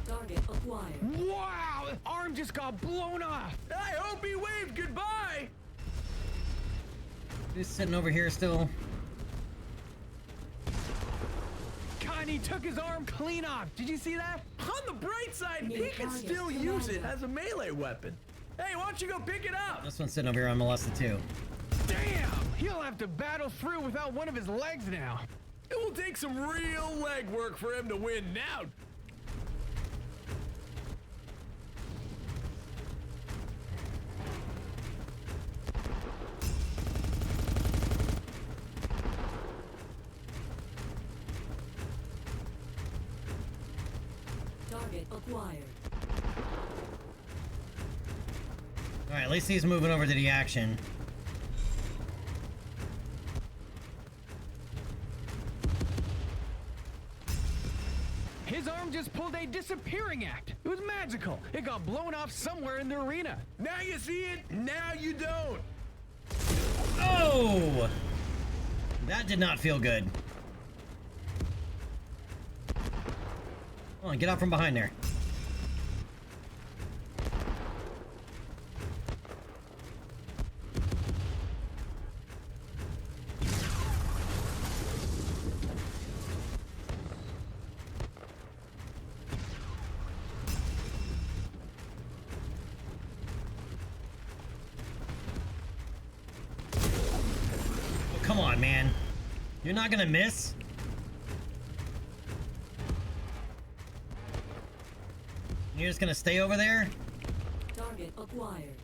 F: Target acquired.
D: Wow! The arm just got blown off.
E: I hope he waved goodbye.
A: Just sitting over here still.
D: Cotton, he took his arm clean off. Did you see that?
E: On the bright side,
F: New
E: he can
F: target
E: still use it
F: commander.
E: as a melee weapon. Hey, why don't you go pick it up?
A: This one's sitting over here unmolested too.
D: Damn! He'll have to battle through without one of his legs now.
E: It will take some real legwork for him to win now.
F: Target acquired.
A: Alright, at least he's moving over to the action.
D: His arm just pulled a disappearing act. It was magical. It got blown off somewhere in the arena.
E: Now you see it, now you don't.
A: Oh! That did not feel good. Come on, get out from behind there. Come on, man. You're not gonna miss? You're just gonna stay over there?
F: Target acquired.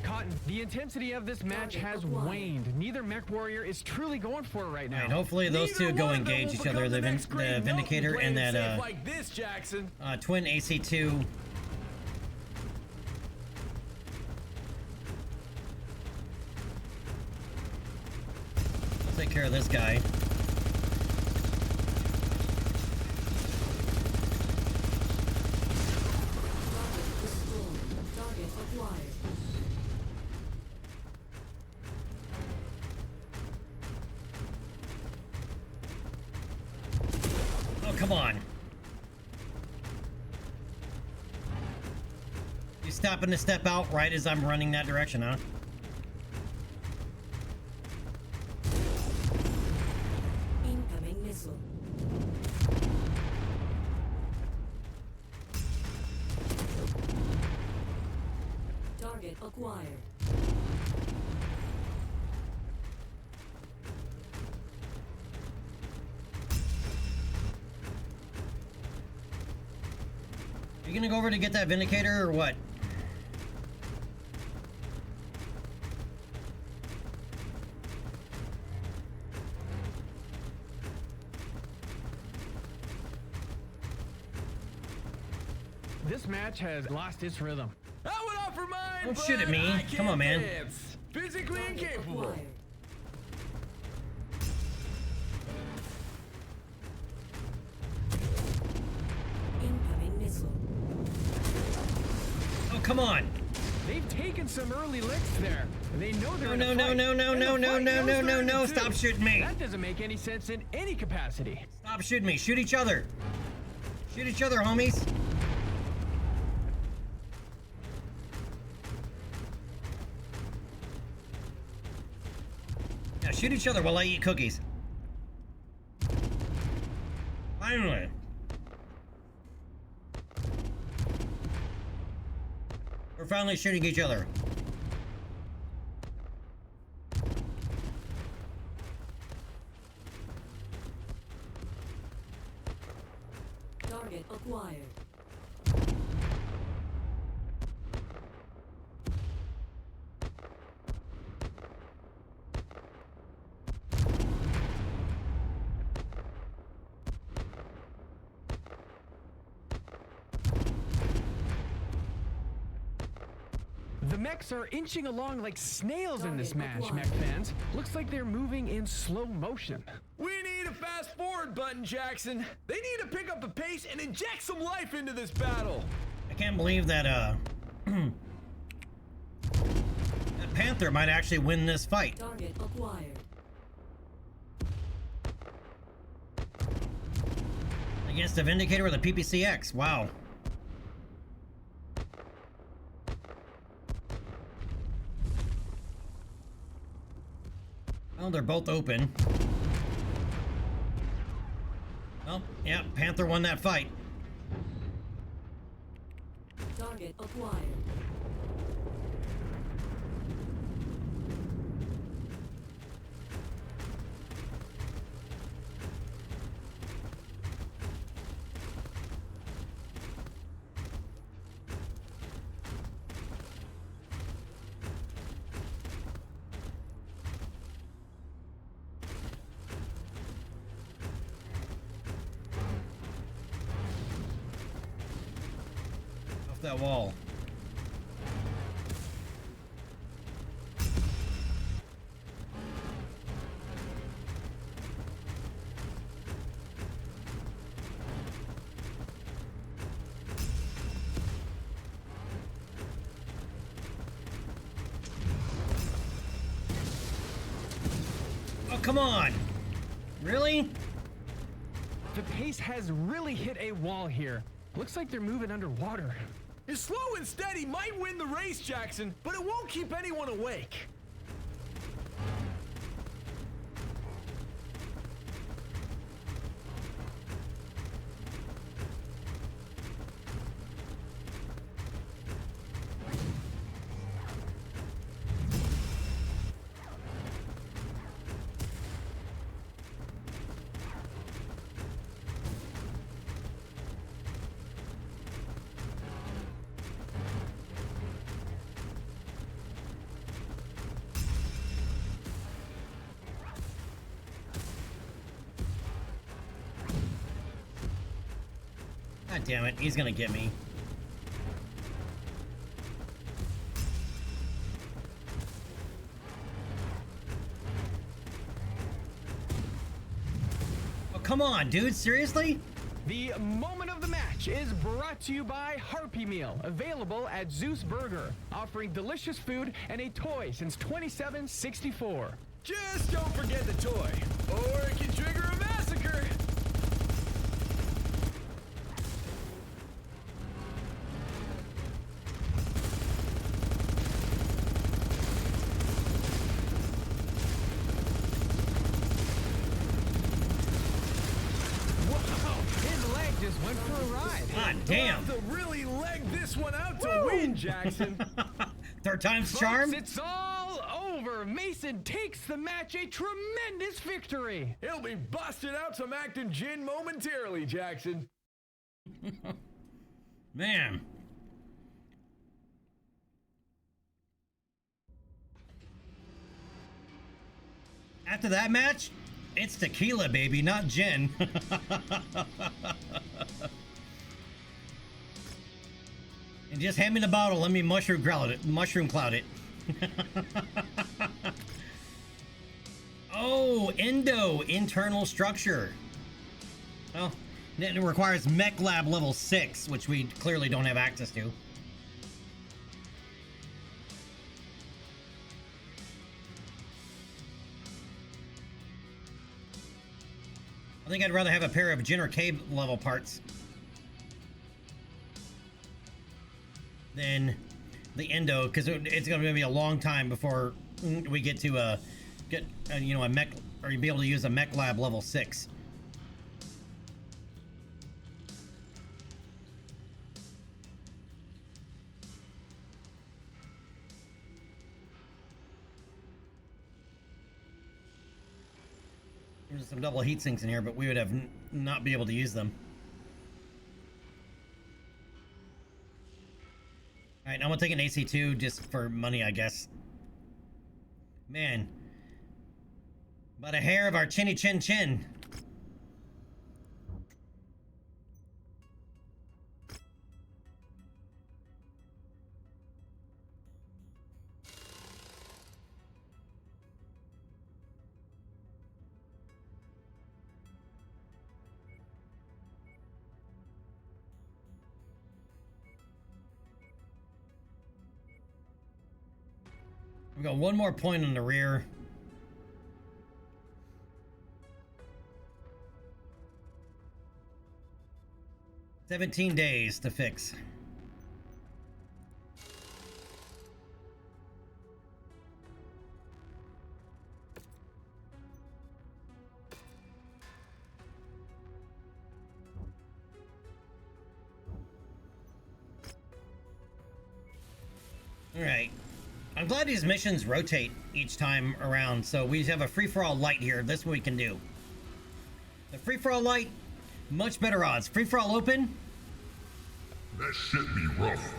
D: Cotton, the intensity of this match
F: Target
D: has
F: acquired.
D: waned. Neither mech warrior is truly going for it right now.
A: Alright, hopefully those
E: Neither
A: two go
E: one of them
A: engage
E: will
A: each other.
E: become
A: The,
E: next great
A: the Vindicator
E: Milton
A: and
E: playing
A: that
E: safe like this, Jackson.
A: twin AC2. I'll take care of this guy.
F: Target destroyed. Target acquired.
A: Oh, come on. You stopping to step out right as I'm running that direction, huh?
F: Incoming missile. Target acquired.
A: You gonna go over to get that Vindicator or what?
D: This match has lost its rhythm.
E: I would offer mine,
A: Don't
E: but
A: shoot at me.
E: I
A: Come on,
E: can't
A: man.
E: dance. Physically
F: Target
E: incapable.
F: acquired. Incoming missile.
A: Oh, come on.
D: They've taken some early licks there. They know they're
A: No,
D: in
A: no,
D: a
A: no,
D: fight.
A: no, no,
D: And
A: no,
D: the
A: no,
D: fight
A: no,
D: goes
A: no, no,
D: down
A: no.
D: to
A: Stop
D: two.
A: shooting me.
D: That doesn't make any sense in any capacity.
A: Stop shooting me. Shoot each other. Shoot each other, homies. Yeah, shoot each other while I eat cookies. Finally. We're finally shooting each other.
F: Target acquired.
D: The mechs are inching along like snails in this
F: Target
D: match,
F: acquired.
D: mech fans. Looks like they're moving in slow motion.
E: We need a fast forward button, Jackson. They need to pick up the pace and inject some life into this battle.
A: I can't believe that, that Panther might actually win this fight.
F: Target acquired.
A: Against the Vindicator with a PPCX. Wow. Well, they're both open. Oh, yeah, Panther won that fight.
F: Target acquired.
A: Off that wall. Oh, come on. Really?
D: The pace has really hit a wall here. Looks like they're moving underwater.
E: Slow and steady might win the race, Jackson, but it won't keep anyone awake.
A: God damn it, he's gonna get me. Oh, come on, dude, seriously?
D: The moment of the match is brought to you by Harpy Meal, available at Zeus Burger, offering delicious food and a toy since 2764.
E: Just don't forget the toy, or it can trigger a massacre.
D: Just went for a ride.
A: God damn.
E: We'll have to really leg this one out to win, Jackson.
A: Third time's
D: Folks,
A: charm?
D: it's all over. Mason takes the match, a tremendous victory.
E: He'll be busting out some acting gin momentarily, Jackson.
A: Man. After that match, it's tequila, baby, not gin. And just hand me the bottle. Let me mushroom cloud it. Mushroom cloud it. Oh, internal structure. Well, it requires Mechlab level 6, which we clearly don't have access to. I think I'd rather have a pair of Jenner Cave level parts than the Endo, because it's going to be a long time before we get to you know, a mech, or be able to use a Mechlab level 6. There's some double heat sinks in here, but we would have not be able to use them. All right, I'm gonna take an AC2 just for money, I guess. Man, but a hair of our chinny chin chin. We've got one more point on the rear. $17 days to fix. All right. I'm glad these missions rotate each time around, so we have a free-for-all light here. That's what we can do. The free-for-all light, much better odds. Free-for-all open.
C: That shit be rough.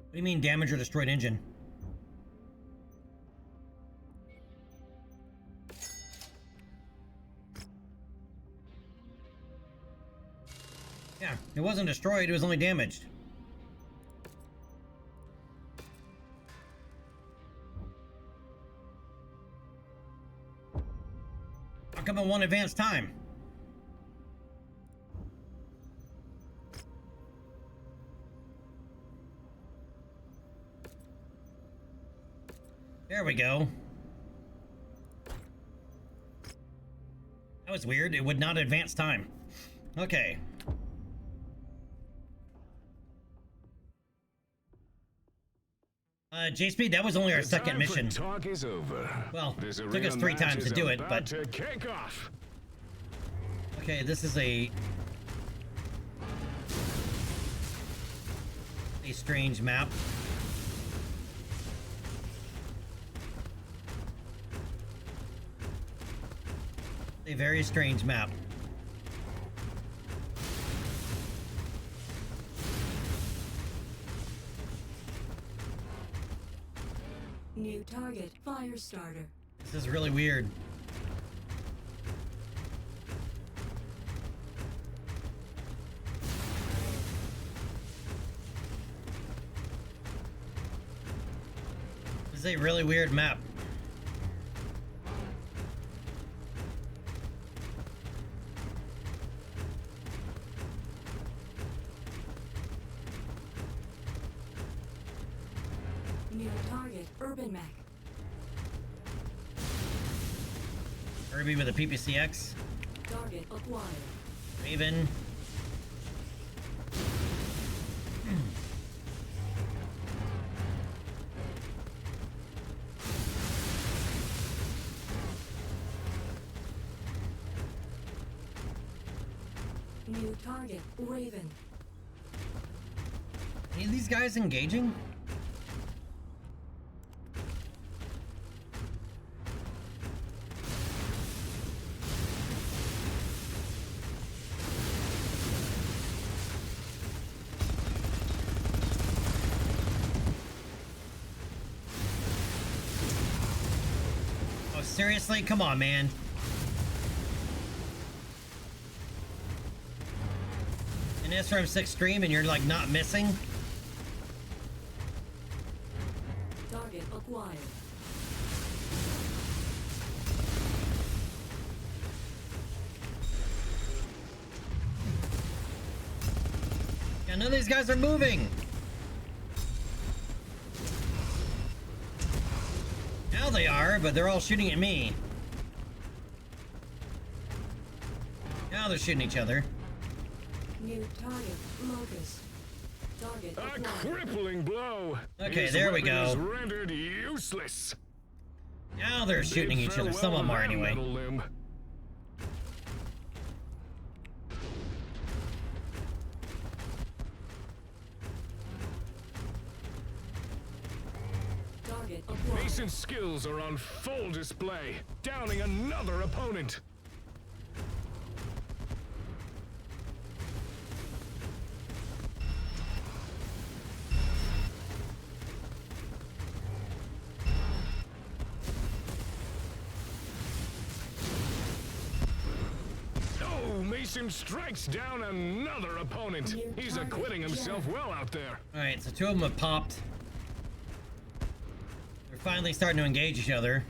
A: What do you mean damage or destroyed engine? Yeah, it wasn't destroyed, it was only damaged. How come it won't advance time? There we go. That was weird. It would not advance time. Okay. J-Speed, that was only our second mission.
H: Talk is over.
A: Well, it took us 3 times to do it, but...
H: To kick off.
A: Okay, this is a strange map. A very strange map.
F: New target, Firestarter.
A: This is really weird. This is a really weird map.
F: New target, Urban Mech.
A: Kirby with a PPCX.
F: Target acquired.
A: Raven.
F: New target, Raven.
A: Any of these guys engaging? seriously? Come on, man. An SRM6 stream and you're like not missing?
F: Target acquired.
A: Yeah, none of these guys are moving. Now they are, but they're all shooting at me. Now they're shooting each other.
F: New target locust. Target
H: A
F: acquired.
H: crippling blow.
A: Okay,
H: His
A: there we
H: weapon
A: go.
H: is rendered useless.
A: Now they're shooting
H: Bid
A: each other.
H: farewell
A: Some of them
H: to
A: are
H: that
A: anyway.
H: metal limb.
F: Target acquired.
H: Mason's skills are on full display, downing another opponent. Oh, Mason strikes down another opponent.
F: New
H: He's
F: target,
H: acquitting himself
F: Jack.
H: well out there.
A: Alright, so two of them have popped. They're finally starting to engage each other.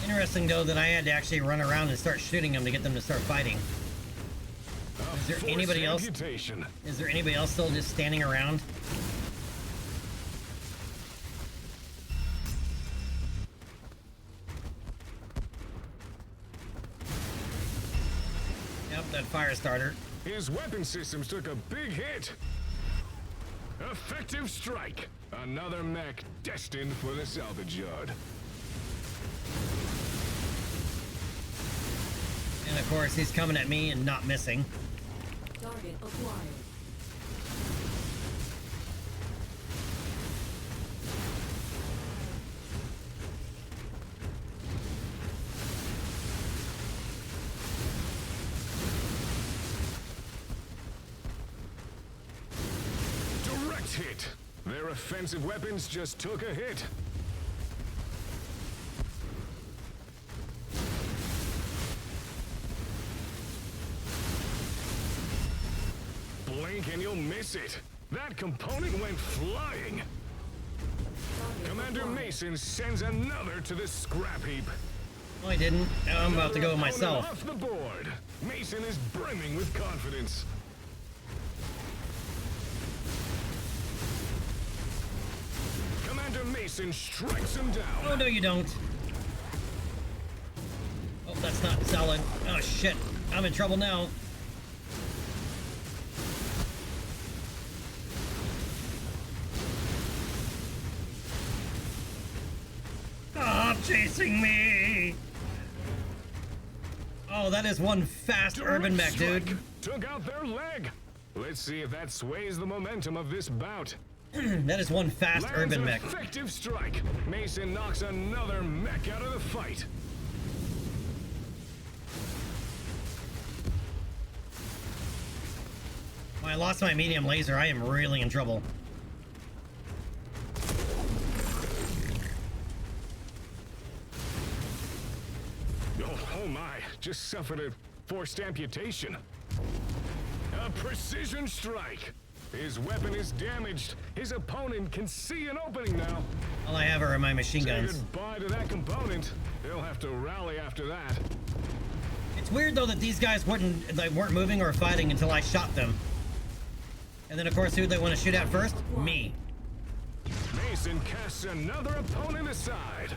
A: Interesting, though, that I had to actually run around and start shooting them to get them to start fighting. Is there
H: Forced
A: anybody else?
H: amputation.
A: Is there anybody else still just standing around? Yep, that fire starter.
H: His weapon systems took a big hit. Effective strike. Another mech destined for the salvage yard.
A: And of course, he's coming at me and not missing.
F: Target acquired.
H: Direct hit. Their offensive weapons just took a hit. Blink and you'll miss it. That component went flying.
F: Target
H: Commander
F: acquired.
H: Mason sends another to the scrap heap.
A: No, I didn't. Now I'm about to go
H: Another
A: myself.
H: opponent off the board. Mason is brimming with confidence. Commander Mason strikes him down.
A: Oh, no, you don't. Oh, that's not solid. Oh, shit. I'm in trouble now. Stop chasing me! Oh, that is one fast urban mech,
H: Direct
A: dude.
H: strike. Took out their leg. Let's see if that sways the momentum of this bout.
A: That is one fast
H: Lands
A: urban
H: an
A: mech.
H: effective strike. Mason knocks another mech out of the fight.
A: When I lost my medium laser, I am really in trouble.
H: Oh my, just suffered a forced amputation. A precision strike. His weapon is damaged. His opponent can see an opening now.
A: All I have are my machine
H: Say
A: guns.
H: goodbye to that component. He'll have to rally after that.
A: It's weird though that these guys weren't moving or fighting until I shot them. And then of course, who they want to shoot at first? Me.
H: Mason casts another opponent aside.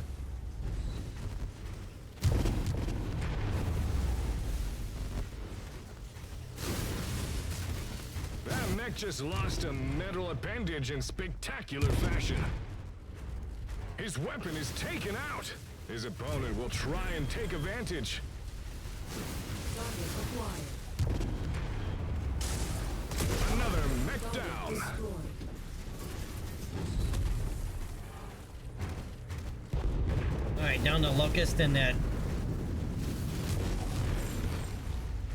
H: That mech just lost a metal appendage in spectacular fashion. His weapon is taken out. His opponent will try and take advantage.
F: Target acquired.
H: Another mech
F: Target
H: down.
F: destroyed.
A: Alright, down to Locust and that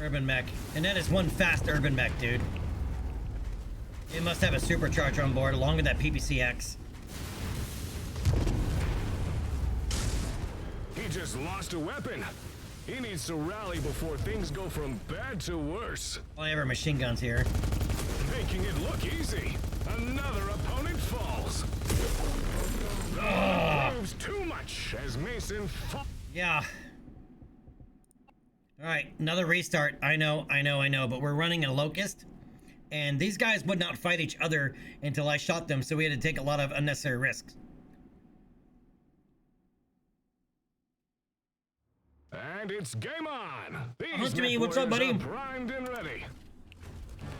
A: urban mech. And that is one fast urban mech, dude. It must have a supercharger on board along with that PPCX.
H: He just lost a weapon. He needs to rally before things go from bad to worse.
A: Well, I have our machine guns here.
H: Making it look easy. Another opponent falls. Proves too much as Mason falls.
A: Yeah. All right, another restart. I know, but we're running a Locust, and these guys would not fight each other until I shot them, so we had to take a lot of unnecessary risks.
H: And it's game on. These
A: Hunt me, what's up, buddy?
H: are primed and ready.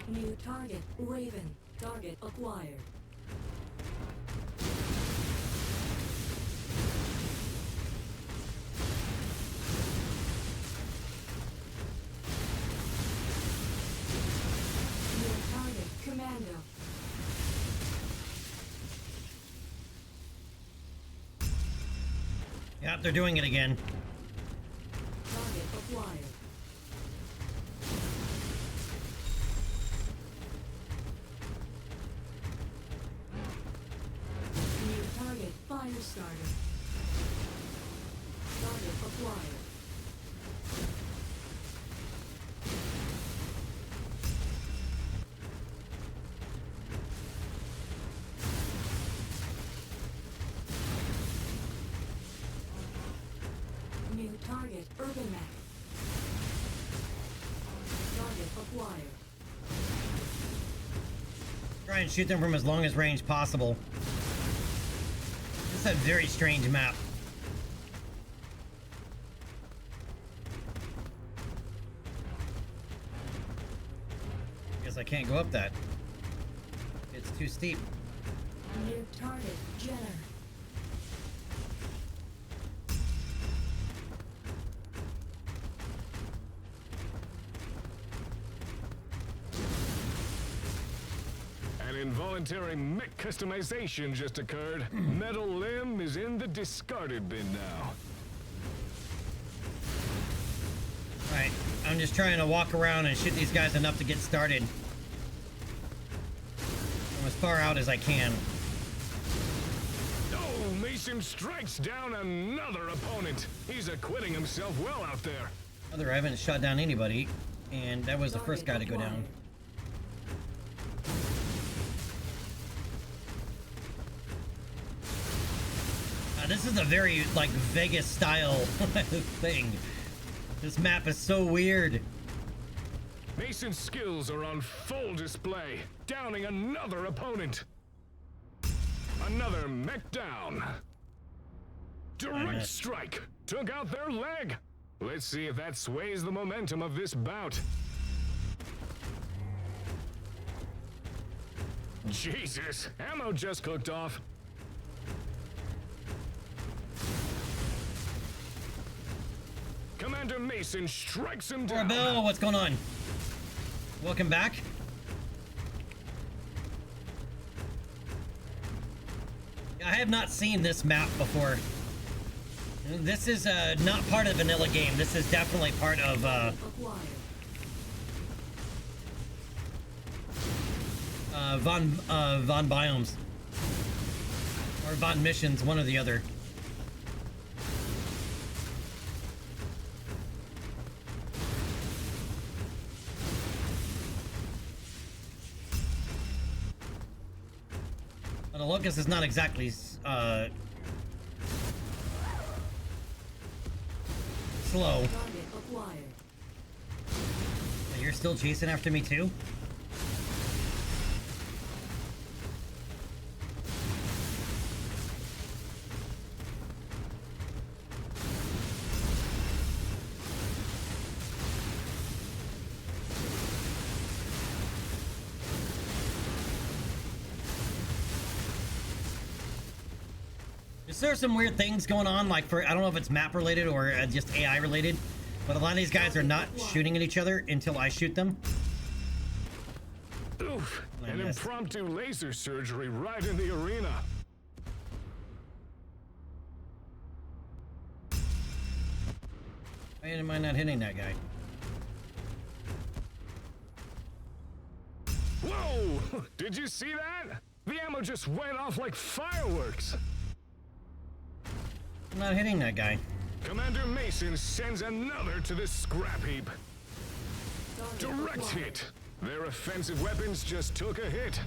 F: New target, Raven. Target acquired. New target, Commando.
A: Yep, they're doing it again.
F: Target acquired. New target, Firestarter. Target acquired. New target, Urban Mech. Target acquired.
A: Try and shoot them from as long as range possible. This is a very strange map. Guess I can't go up that. It's too steep.
F: New target, Jenner.
H: An involuntary mech customization just occurred. Metal limb is in the discarded bin now.
A: Alright, I'm just trying to walk around and shoot these guys enough to get started. From as far out as I can.
H: Oh, Mason strikes down another opponent. He's acquitting himself well out there.
A: Other, I haven't shot down anybody, and that was the first guy to go down. This is a very, like, Vegas style thing. This map is so weird.
H: Mason's skills are on full display, downing another opponent. Another mech down. Direct strike took out their leg. Let's see if that sways the momentum of this bout. Jesus, ammo just cooked off. Commander Mason strikes him down.
A: Bill, what's going on? Welcome back. I have not seen this map before. This is not part of the vanilla game. This is definitely part of Von Biomes or Von Missions, one or the other. But the Locust is not exactly slow. You're still chasing after me too? There's some weird things going on, like I don't know if it's map related or just AI related, but a lot of these guys are not shooting at each other until I shoot them.
H: Oof, an impromptu laser surgery right in the arena.
A: Why am I not hitting that guy?
H: Whoa! Did you see that? The ammo just went off like fireworks.
A: I'm not hitting that guy.
H: Commander Mason sends another to the scrap heap.
F: Target
H: Direct
F: acquired.
H: hit. Their offensive weapons just took a hit.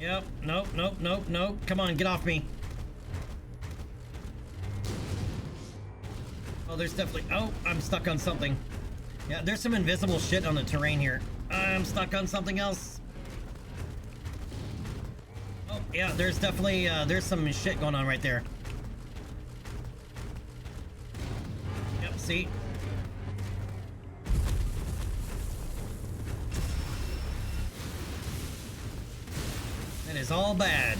A: Yep. Nope, nope, nope, nope. Come on, get off me. Oh, there's definitely... Oh, I'm stuck on something. Yeah, there's some invisible shit on the terrain here. I'm stuck on something else. Oh, yeah, there's definitely... there's some shit going on right there. Yep, see? That is all bad.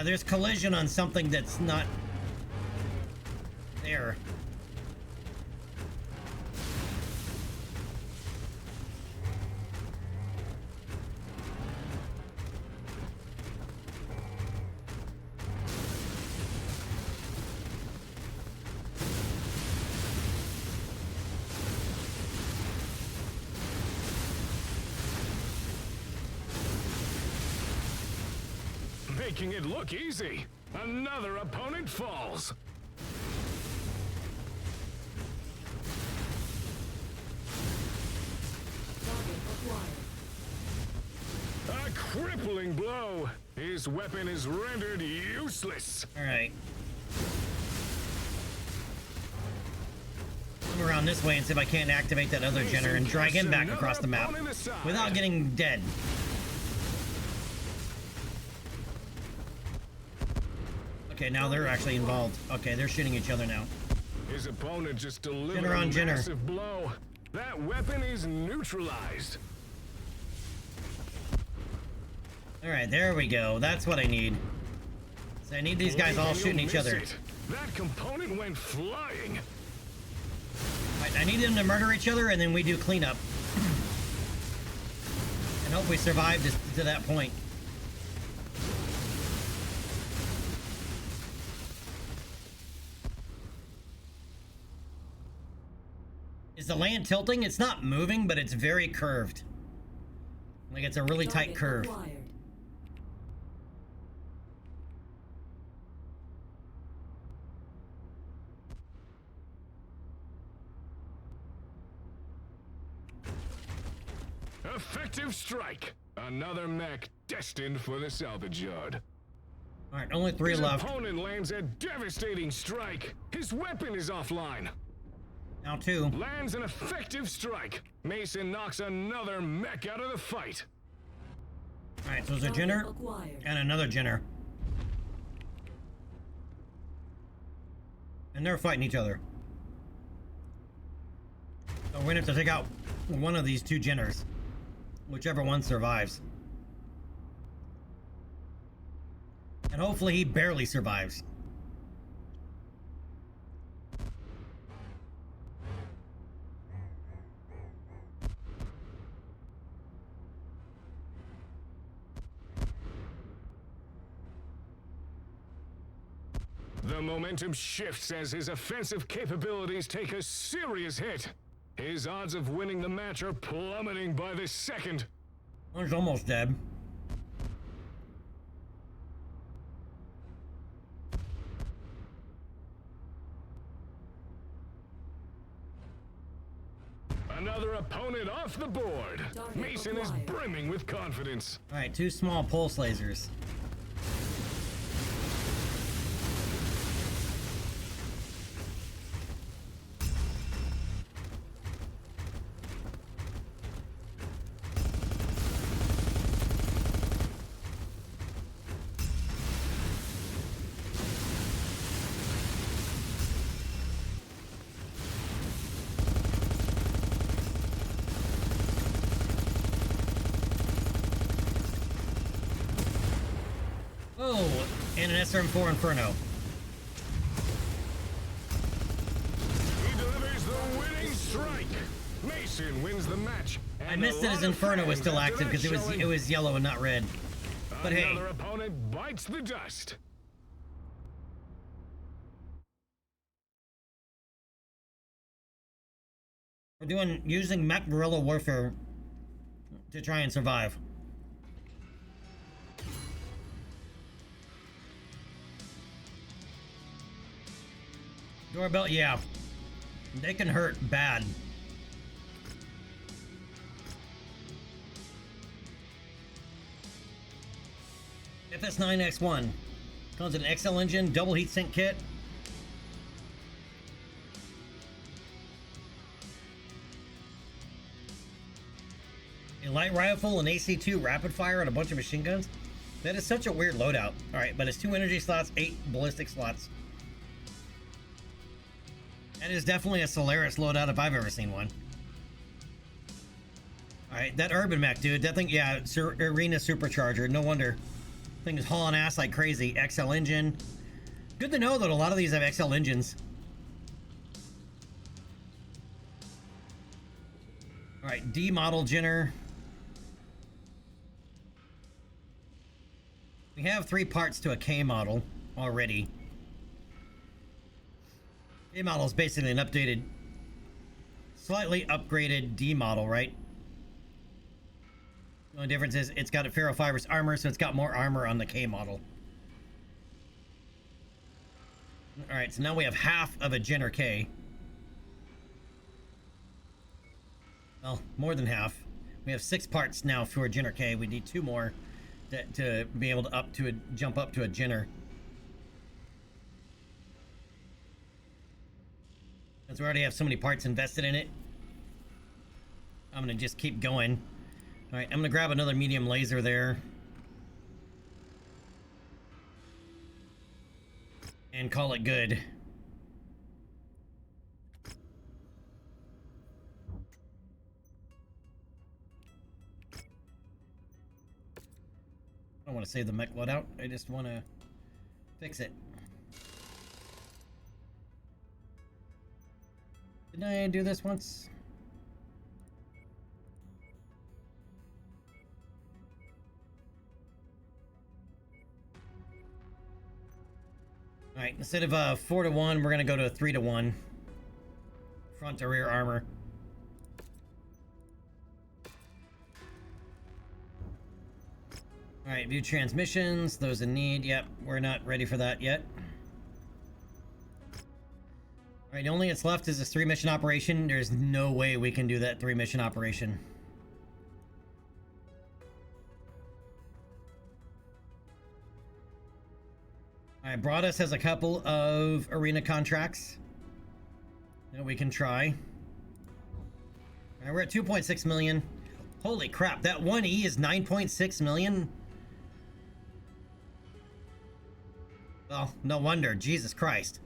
A: There's collision on something that's not there.
H: Making it look easy. Another opponent falls.
F: Target acquired.
H: A crippling blow. His weapon is rendered useless.
A: All right. Come around this way and see if I can't activate that other generator and drag him back across the map without getting dead. Okay, now they're actually involved. Okay, they're shooting each other now.
H: His opponent just delivered
A: Jenner on
H: a
A: Jenner.
H: massive blow. That weapon is neutralized.
A: All right, there we go. That's what I need. So I need these guys all
H: Blink and
A: shooting
H: you'll
A: each
H: miss
A: other.
H: it. That component went flying.
A: Right, I need them to murder each other, and then we do cleanup. And hope we survive to that point. Is the land tilting? It's not moving, but it's very curved. Like it's a really tight
F: Target
A: curve.
F: acquired.
H: Effective strike. Another mech destined for the salvage yard.
A: All right, only 3
H: His
A: left.
H: opponent lands a devastating strike. His weapon is offline.
A: Now 2.
H: Lands an effective strike. Mason knocks another mech out of the fight.
A: All right, so there's a
F: Target
A: Jenner
F: acquired.
A: and another Jenner. And they're fighting each other. So we're gonna have to take out one of these 2 Jenners. Whichever one survives. And hopefully he barely survives.
H: The momentum shifts as his offensive capabilities take a serious hit. His odds of winning the match are plummeting by the second.
A: One's almost dead.
H: Another opponent off the board.
F: Target
H: Mason is
F: acquired.
H: brimming with confidence.
A: All right, 2 small pulse lasers. Oh, and an SRM4 Inferno.
H: He delivers the winning strike. Mason wins the match.
A: I
H: and
A: missed
H: a
A: that
H: lot
A: his
H: of
A: Inferno was
H: fans
A: still
H: after
A: active
H: that
A: because
H: showing.
A: it was yellow and not red. But hey,
H: Another opponent bites the dust.
A: We're using mech guerrilla warfare to try and survive. Doorbell, yeah. They can hurt bad. FS9X1 comes with an XL engine, double heatsink kit. A light rifle, an AC-2 rapid fire, and a bunch of machine guns. That is such a weird loadout. All right, but it's 2 energy slots, 8 ballistic slots. That is definitely a Solaris loadout if I've ever seen one. All right, that urban mech, dude. That thing, yeah, arena supercharger. No wonder. Thing is hauling ass like crazy. XL engine. Good to know that a lot of these have XL engines. All right, D model Jenner. We have 3 parts to a K model already. K model is basically an updated, slightly upgraded D model, right? The only difference is it's got a ferrofibrous armor, so it's got more armor on the K model. All right, so now we have half of a Jenner K. Well, more than half. We have 6 parts now for a Jenner K. We need 2 more to be able to jump up to a Jenner. Since we already have so many parts invested in it, I'm gonna just keep going. All right, I'm gonna grab another medium laser there. And call it good. I don't want to save the mech loadout. I just want to fix it. Didn't I do this once? All right, instead of 4-to-1, we're gonna go to a 3-to-1. Front to rear armor. All right, view transmissions, those in need. Yep, we're not ready for that yet. All right, the only that's left is this 3-mission operation. There's no way we can do that 3-mission operation. All right, Broadus has a couple of arena contracts that we can try. All right, we're at 2.6 million. Holy crap, that 1E is 9.6 million? Well, no wonder. Jesus Christ.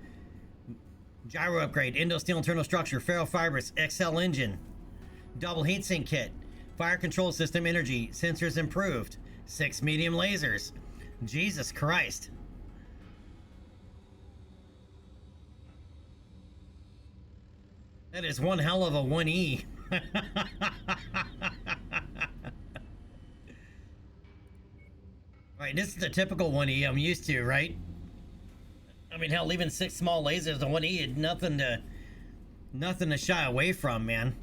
A: Gyro upgrade, Indo steel internal structure, ferrofibrous, XL engine, double heatsink kit, fire control system energy, sensors improved, 6 medium lasers. Jesus Christ. That is one hell of a 1E. Right, this is the typical 1E I'm used to, right? I mean, hell, even 6 small lasers on 1E is nothing to shy away from, man.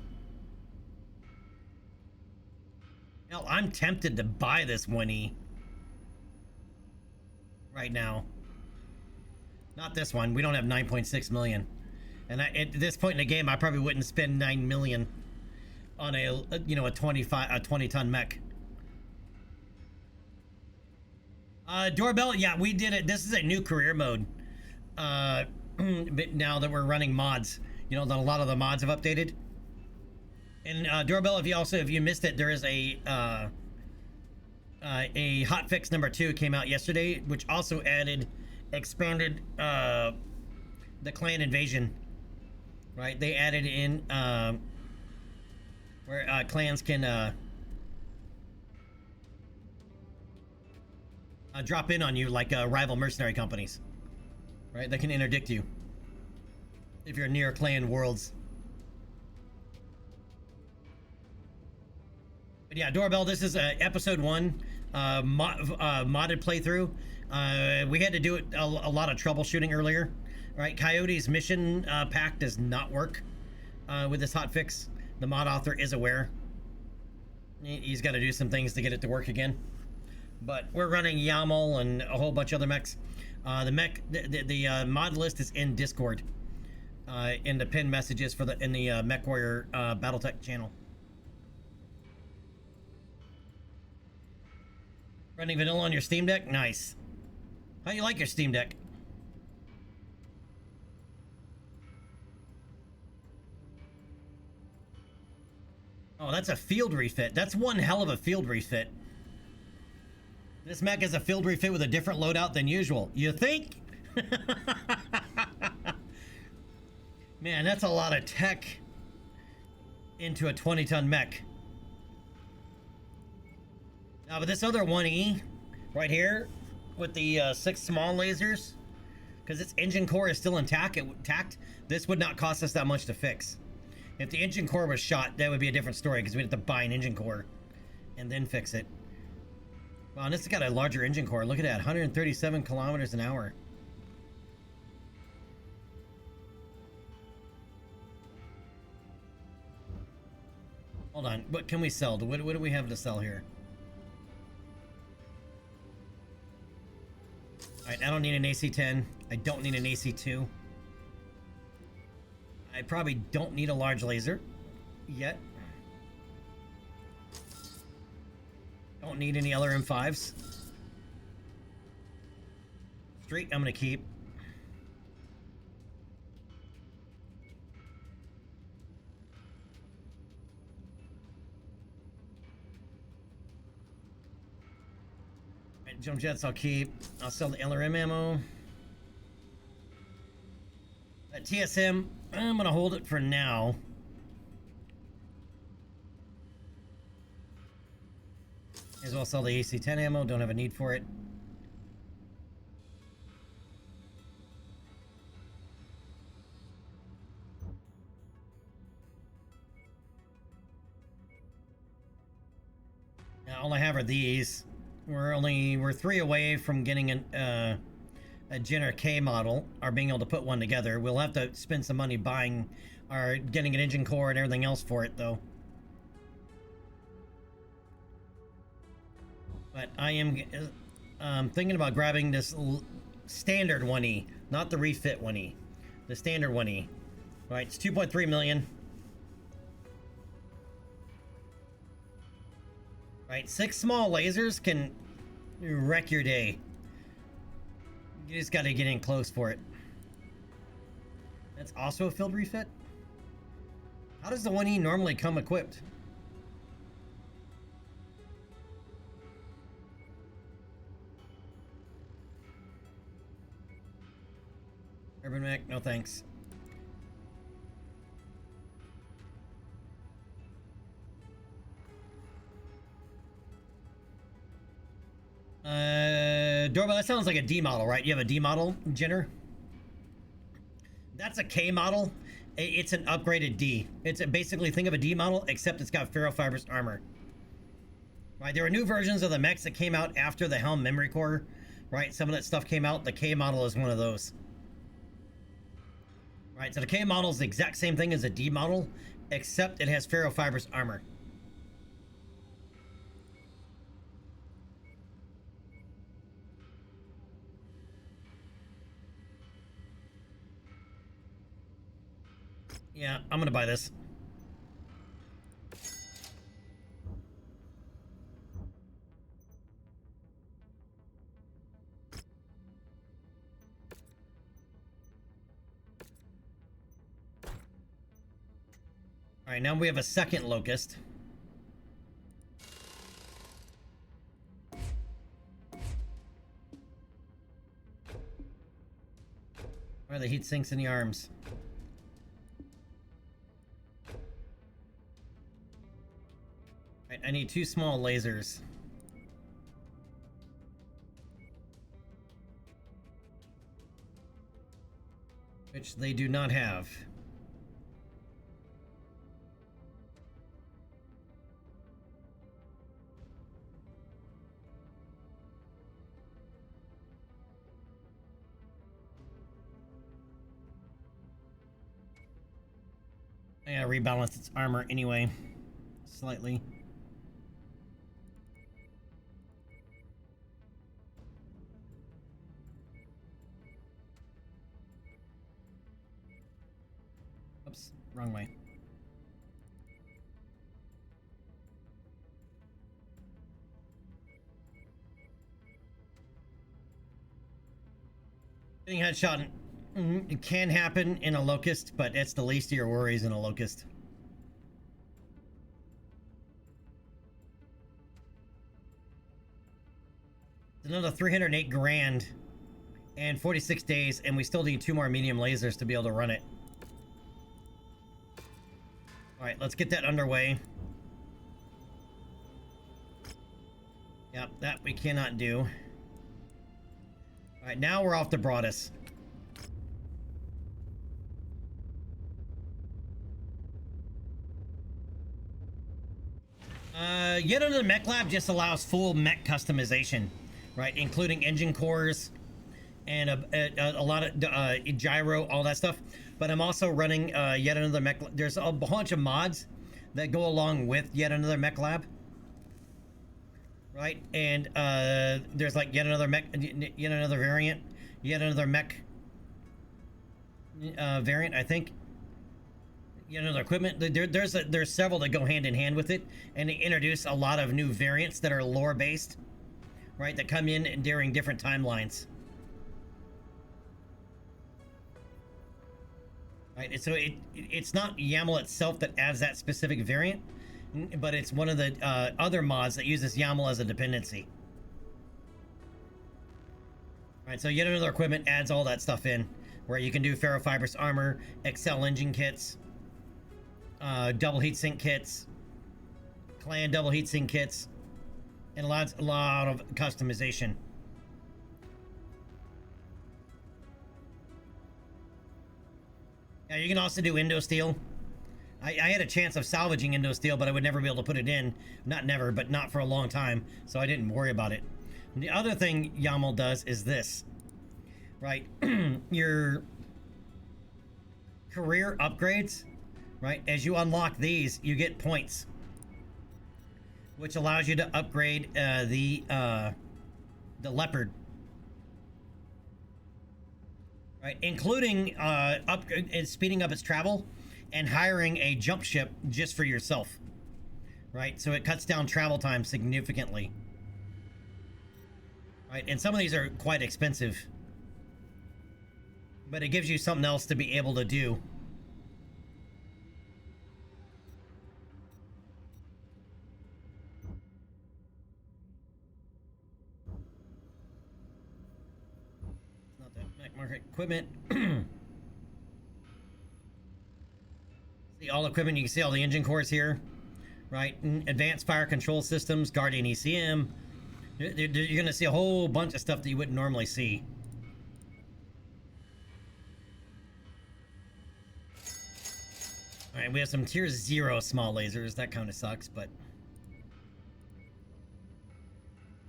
A: Hell, I'm tempted to buy this 1E right now. Not this one. We don't have 9.6 million. And at this point in the game, I probably wouldn't spend 9 million on a 20-ton mech. Doorbell, yeah, we did it. This is a new career mode. But now that we're running mods, you know, that a lot of the mods have updated. And Doorbell, if you missed it, there is a hotfix number 2 came out yesterday, which also expanded the clan invasion. Right, they added in where clans can drop in on you like rival mercenary companies. Right, they can interdict you if you're near clan worlds. But yeah, Doorbell, this is episode 1 modded playthrough. We had to do it a lot of troubleshooting earlier. Right, Coyote's mission pack does not work with this hotfix. the mod author is aware. He's got to do some things to get it to work again. But we're running YAML and a whole bunch of other mechs. The mod list is in Discord, in the pinned messages for in the Mech Warrior BattleTech channel. Running vanilla on your Steam Deck? Nice. How you like your Steam Deck? Oh, that's a field refit. That's one hell of a field refit. This mech is a field refit with a different loadout than usual. You think? Man, that's a lot of tech into a 20-ton mech. Now, but this other 1E right here with the 6 small lasers, because its engine core is still intact, this would not cost us that much to fix. If the engine core was shot, that would be a different story, because we'd have to buy an engine core and then fix it. Wow, and this has got a larger engine core. Look at that, 137 kilometers an hour. Hold on, what can we sell? What do we have to sell here? Alright, I don't need an AC-10. I don't need an AC-2. I probably don't need a large laser yet. Don't need any other M5s. Street, I'm gonna keep. Right, jump jets, I'll keep. I'll sell the LRM ammo. That TSM, I'm gonna hold it for now. May as well sell the AC-10 ammo, don't have a need for it. Now, all I have are these. We're 3 away from getting a Jenner K model, or being able to put one together. We'll have to spend some money buying or getting an engine core and everything else for it, though. But I am thinking about grabbing this standard 1E, not the refit 1E, the standard 1E. Right, it's 2.3 million. Right, 6 small lasers can wreck your day. You just gotta get in close for it. That's also a field refit? How does the 1E normally come equipped? Urban Mech, no thanks. Doorbell, that sounds like a D model, right? You have a D model, Jenner? That's a K model. It's an upgraded D. It's basically, think of a D model, except it's got ferrofibrous armor. Right, there are new versions of the mechs that came out after the Helm memory core, right? Some of that stuff came out. The K model is one of those. Right, so the K model is the exact same thing as a D model, except it has ferrofibrous armor. Yeah, I'm gonna buy this. All right, now we have a second locust. Where are the heat sinks in the arms? Right, I need 2 small lasers. Which they do not have. Yeah, rebalance its armor anyway, slightly. Oops, wrong way. Getting headshot it can happen in a Locust, but it's the least of your worries in a Locust. It's another 308 grand and 46 days, and we still need 2 more medium lasers to be able to run it. Alright, let's get that underway. Yep, that we cannot do. Alright, now we're off the Broadus. Yet Another Mechlab just allows full mech customization, right? Including engine cores and a lot of gyro, all that stuff. But I'm also running Yet Another Mechlab. There's a bunch of mods that go along with Yet Another Mechlab, right? And there's like Yet Another variant, Yet Another Mech variant, I think. Yet Another equipment. There's several that go hand in hand with it, and they introduce a lot of new variants that are lore based, right? That come in during different timelines. Right, and so it's not YAML itself that adds that specific variant, but it's one of the other mods that uses YAML as a dependency. Right, so Yet Another equipment adds all that stuff in, where you can do ferrofibrous armor, Excel engine kits, double heatsink kits, clan double heatsink kits, and a lot of customization. Yeah, you can also do Indosteel. I had a chance of salvaging Indosteel, but I would never be able to put it in. Not never, but not for a long time, so I didn't worry about it. And the other thing YAML does is this, right? Your career upgrades, right? As you unlock these, you get points, which allows you to upgrade the Leopard. Right, including speeding up its travel and hiring a jump ship just for yourself. Right, so it cuts down travel time significantly. Right, and some of these are quite expensive, but it gives you something else to be able to do. Market equipment. See all equipment. You can see all the engine cores here, right? Advanced fire control systems, Guardian ECM. You're going to see a whole bunch of stuff that you wouldn't normally see. All right, we have some tier 0 small lasers. That kind of sucks, but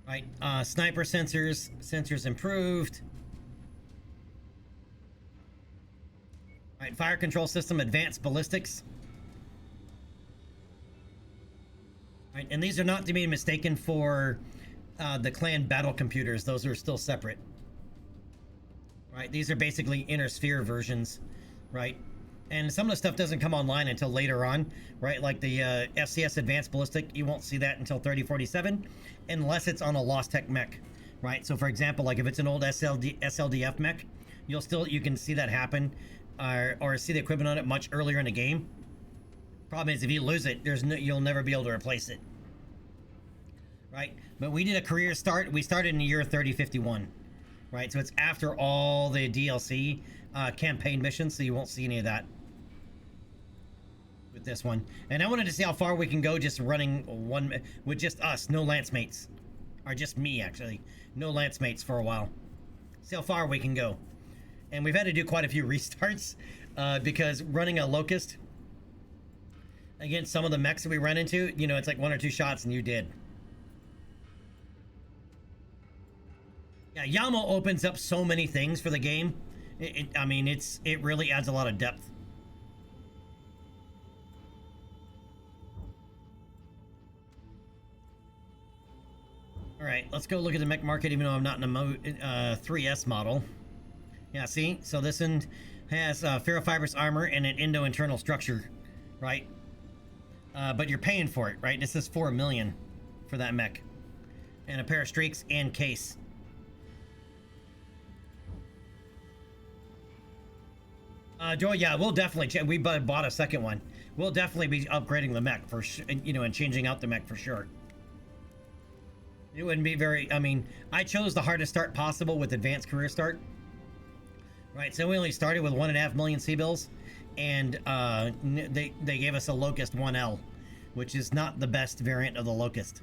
A: right. Sniper sensors improved. Alright, fire control system, advanced ballistics. Alright, and these are not to be mistaken for the clan battle computers. Those are still separate. Right, these are basically inner sphere versions, right? And some of the stuff doesn't come online until later on, right? Like the FCS advanced ballistic, you won't see that until 3047, unless it's on a Lost Tech mech, right? So for example, like if it's an old SLDF mech, you can see that happen. Or see the equipment on it much earlier in the game. Problem is, if you lose it, you'll never be able to replace it. Right? But we did a career start. We started in the year 3051. Right? So it's after all the DLC campaign missions, so you won't see any of that with this one. And I wanted to see how far we can go just running one with just us, no lance mates. Or just me, actually. No lance mates for a while. See how far we can go. And we've had to do quite a few restarts because running a Locust against some of the mechs that we run into, you know, it's like 1 or 2 shots and you did. Yeah, YAML opens up so many things for the game. I mean, it really adds a lot of depth. let's go look at the mech market, even though I'm not in a 3S model. Yeah, see? So this one has ferrofibrous armor and an endo-internal structure, right? But you're paying for it, right? This is $4 million for that mech. And a pair of streaks and case. Joy, yeah, we'll definitely we bought a second one. We'll definitely be upgrading the mech for you know, and changing out the mech for sure. It wouldn't be very, I mean, I chose the hardest start possible with advanced career start. Right, so we only started with 1.5 million C-bills, and they gave us a Locust 1L, which is not the best variant of the Locust.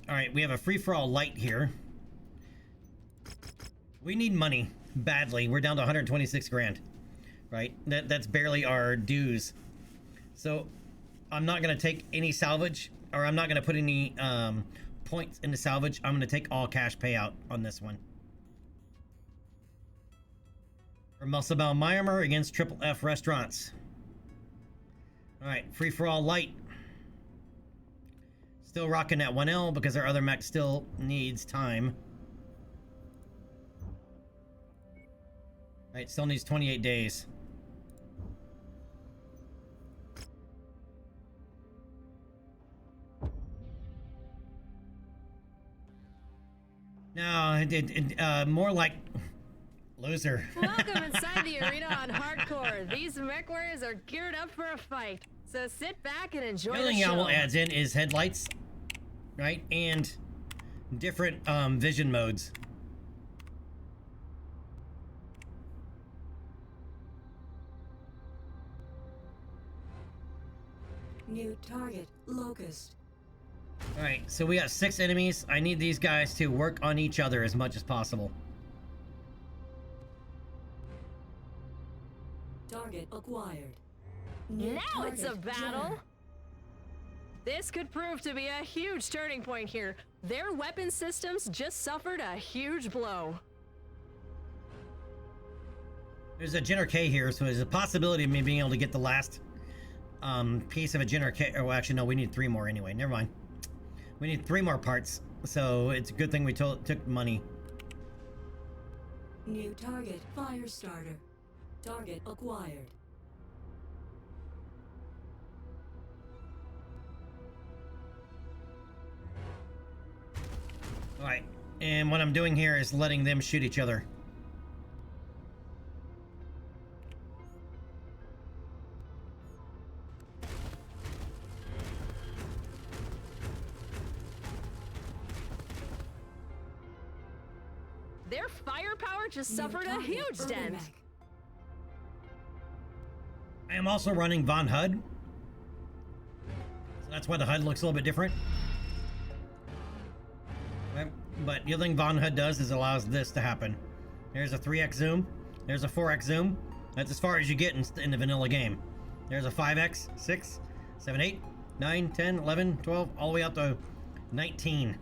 A: All right, we have a free-for-all light here. We need money badly. We're down to 126 grand, right? That's barely our dues. So I'm not going to take any salvage, or I'm not going to put any points into salvage. I'm going to take all cash payout on this one. For Musselbound Myanmar against Triple F Restaurants. All right, free-for-all light. Still rocking that 1L because our other mech still needs time. Right, still needs 28 days. No, more like loser.
I: Welcome inside the arena on Hardcore. These mech warriors are geared up for a fight. So sit back and enjoy the show.
A: The only thing adds in is headlights, right? And different vision modes.
F: New target, Locust.
A: All right, so we got 6 enemies. I need these guys to work on each other as much as possible.
F: Target acquired.
I: Now it's a battle! This could prove to be a huge turning point here. Their weapon systems just suffered a huge blow.
A: There's a Jenner K here, so there's a possibility of me being able to get the last piece of a Jenner K. Oh, actually, no, we need 3 more anyway. Never mind. We need 3 more parts, so it's a good thing we took money.
F: New target, Firestarter. Target acquired.
A: All right, and what I'm doing here is letting them shoot each other.
I: Their firepower just suffered a huge dent.
A: I am also running Von HUD. So that's why the HUD looks a little bit different. Okay. But the other thing Von HUD does is allows this to happen. There's a 3x zoom. There's a 4x zoom. That's as far as you get in the vanilla game. There's a 5x, 6, 7, 8, 9, 10, 11, 12, all the way up to 19.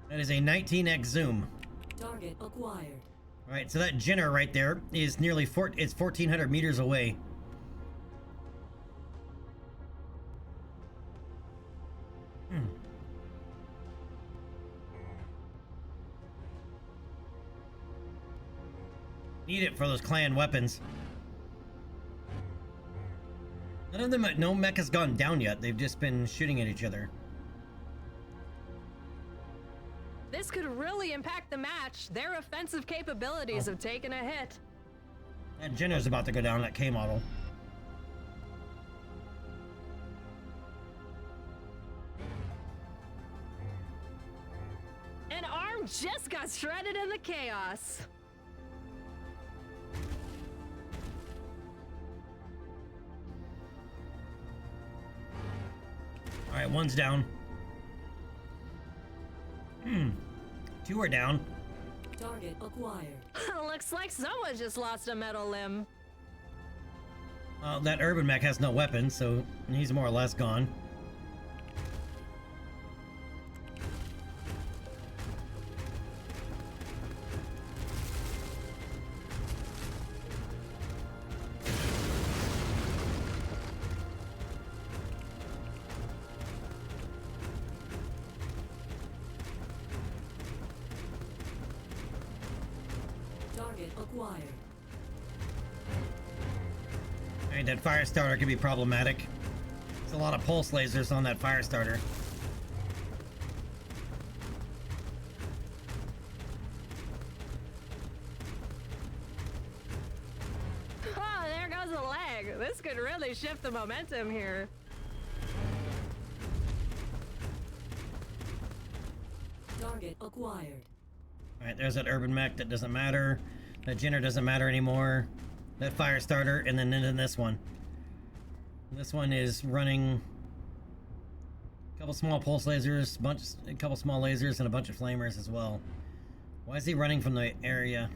A: That is a 19x zoom.
F: Target acquired.
A: All right, so that Jenner right there is nearly it's 1,400 meters away. Need it for those clan weapons. None of them, no mech has gone down yet. They've just been shooting at each other.
I: This could really impact the match. Their offensive capabilities have taken a hit.
A: That Jenner's about to go down, that K model.
I: An arm just got shredded in the chaos.
A: All right, one's down. 2 are down.
F: Target acquired.
I: Looks like someone just lost a metal limb.
A: That urban mech has no weapons, so he's more or less gone.
F: acquired.
A: Alright, that fire starter could be problematic. There's a lot of pulse lasers on that fire starter.
I: Oh, there goes a leg. This could really shift the momentum here.
F: Target acquired.
A: Alright, there's that urban mech that doesn't matter. That Jenner doesn't matter anymore. That fire starter, and then this one. This one is running a couple small pulse lasers, a couple small lasers, and a bunch of flamers as well. Why is he running from the area?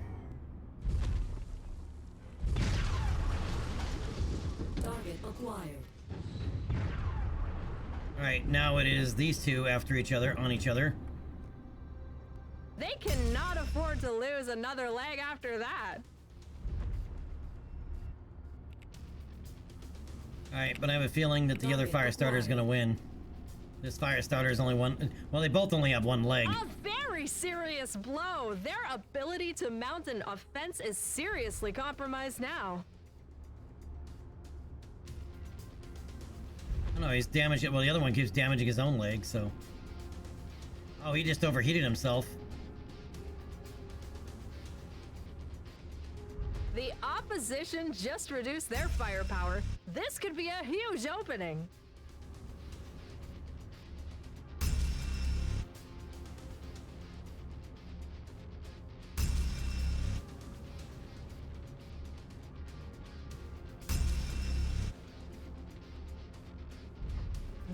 F: Target acquired.
A: Alright, now it is these two after each other, on each other.
I: They cannot afford to lose another leg after that.
A: Alright, but I have a feeling that the other fire starter is going to win. This fire starter is only one. Well, they both only have one leg.
I: A very serious blow. Their ability to mount an offense is seriously compromised now.
A: Oh, no, he's damaged it. Well, the other one keeps damaging his own leg, so. Oh, he just overheated himself.
I: The opposition just reduced their firepower. This could be a huge opening.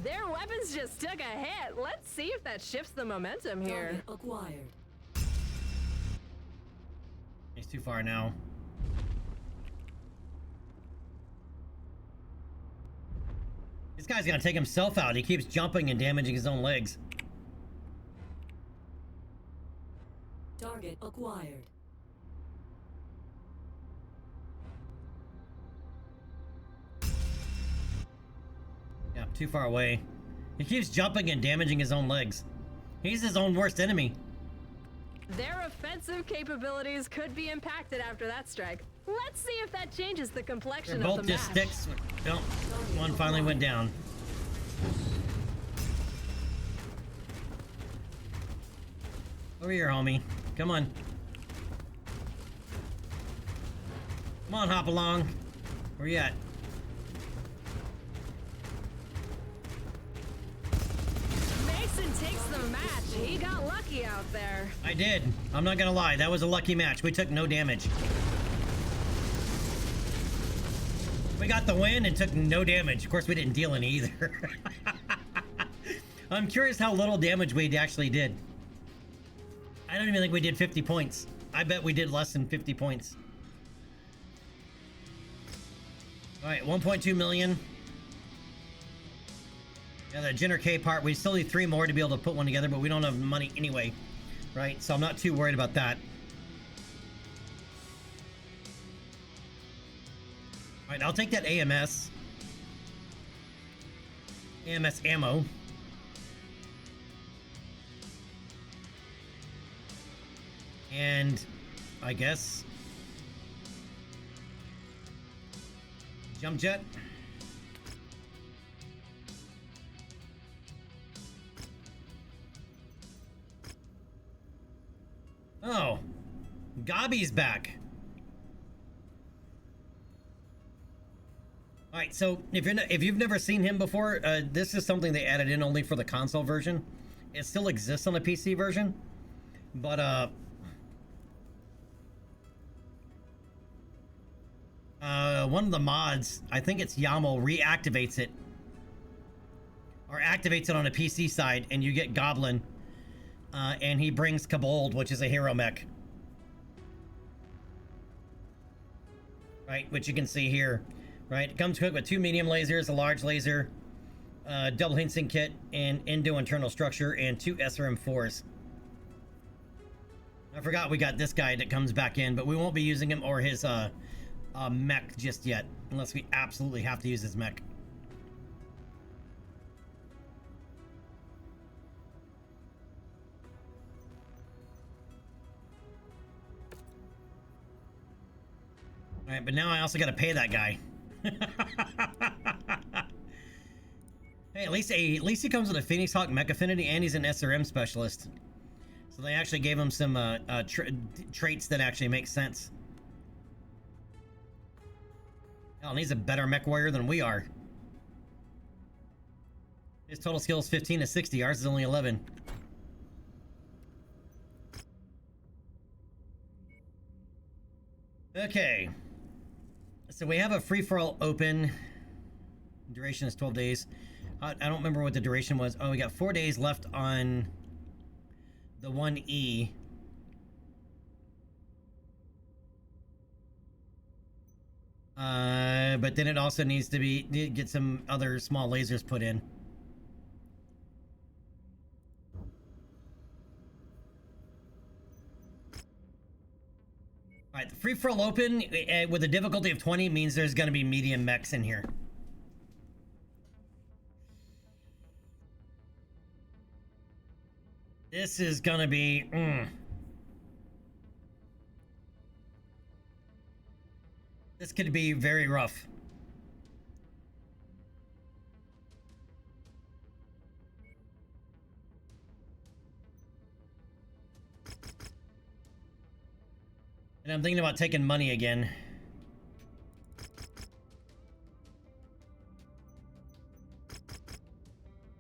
I: Their weapons just took a hit. Let's see if that shifts the momentum here.
F: Target acquired.
A: He's too far now. This guy's gonna take himself out. He keeps jumping and damaging his own legs.
F: Target acquired.
A: Yeah, too far away. He keeps jumping and damaging his own legs. He's his own worst enemy.
I: Their offensive capabilities could be impacted after that strike. Let's see if that changes the complexion
A: They're
I: of
A: both
I: the
A: just
I: match.
A: sticks. Oh, one finally went down. Over here, homie. Come on. Come on, hop along. Where you at?
I: Mason takes the match. He got lucky out there.
A: I did. I'm not gonna lie. That was a lucky match. We took no damage. We got the win and took no damage. Of course, we didn't deal any either. I'm curious how little damage we actually did. I don't even think we did 50 points. I bet we did less than 50 points. Alright, 1.2 million. Yeah, the Jenner K part, we still need 3 more to be able to put one together, but we don't have money anyway. Right? So I'm not too worried about that. Alright, I'll take that AMS. AMS ammo. And I guess jump jet. Oh, Gabi's back. All right, so if you've never seen him before, this is something they added in only for the console version. It still exists on the PC version, but one of the mods, I think it's YAML, reactivates it. Or activates it on a PC side, and you get Goblin. And he brings Kabold, which is a hero mech. Right, which you can see here. Right, it comes equipped with 2 medium lasers, a large laser, double Hensing kit, and Endo internal structure, and 2 SRM4s. I forgot we got this guy that comes back in, but we won't be using him or his mech just yet, unless we absolutely have to use his mech. All right, but now I also got to pay that guy. Hey, at least he comes with a Phoenix Hawk mech affinity, and he's an SRM specialist. So they actually gave him some traits that actually make sense. Hell, and he's a better mech warrior than we are. His total skill is 15 to 60. Ours is only 11. Okay. So we have a free-for-all open. Duration is 12 days. I don't remember what the duration was. Oh, we got 4 days left on the 1E. But then it also needs to get some other small lasers put in. All right, the free-for-all open with a difficulty of 20 means there's going to be medium mechs in here. This is going to be... This could be very rough. And I'm thinking about taking money again.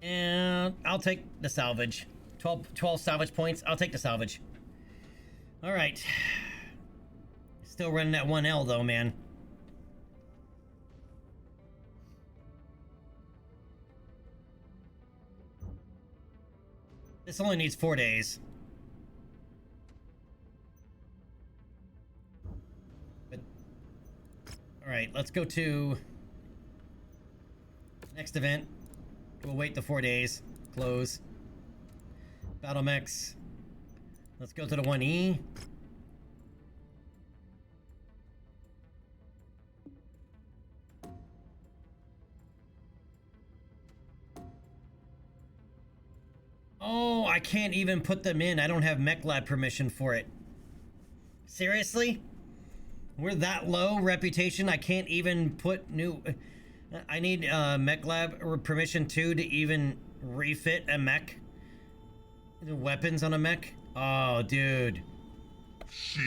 A: And I'll take the salvage. 12 salvage points. I'll take the salvage. All right. Still running that 1L though, man. This only needs 4 days. But, all right, let's go to next event. We'll wait the 4 days. Close. Battle mechs. Let's go to the 1E. Oh, I can't even put them in. I don't have Mechlab permission for it. Seriously? We're that low reputation. I can't even put new... I need Mechlab permission too to even refit a mech. The weapons on a mech. Oh, dude.
C: Shit.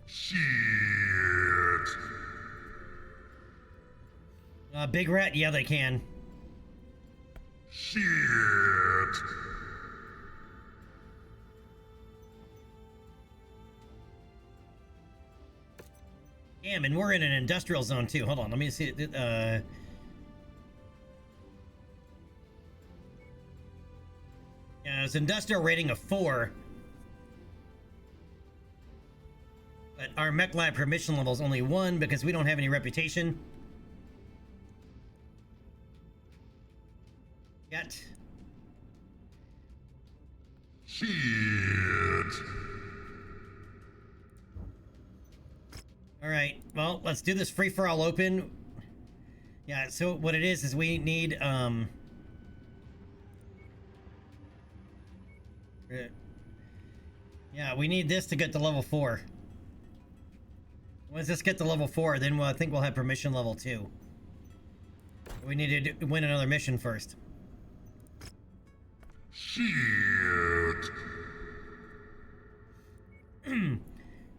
C: Shit.
A: Big Rat, yeah, they can.
C: Shit.
A: Damn, and we're in an industrial zone too. Hold on, let me see. Yeah, it's industrial rating of 4. But our Mechlab permission level is only 1 because we don't have any reputation yet.
C: Shit.
A: All right, well, let's do this free-for-all open. Yeah, so what it is we need, yeah, we need this to get to level 4. Once this get to level 4, then I think we'll have permission level 2. We need to win another mission first.
C: Shit.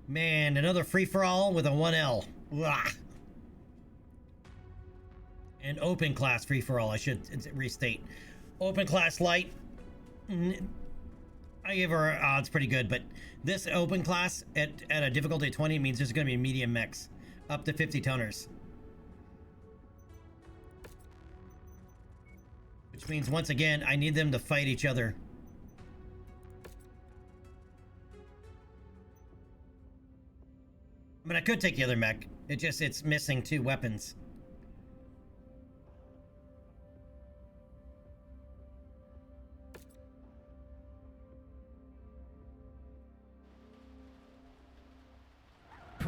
A: Man, another free-for-all with a 1L. Blah. And open class free-for-all, I should restate. Open class light. I give her odds pretty good, but this open class at a difficulty of 20 means there's going to be medium mechs. Up to 50 toners. Which means, once again, I need them to fight each other. I mean, I could take the other mech. It's missing 2 weapons.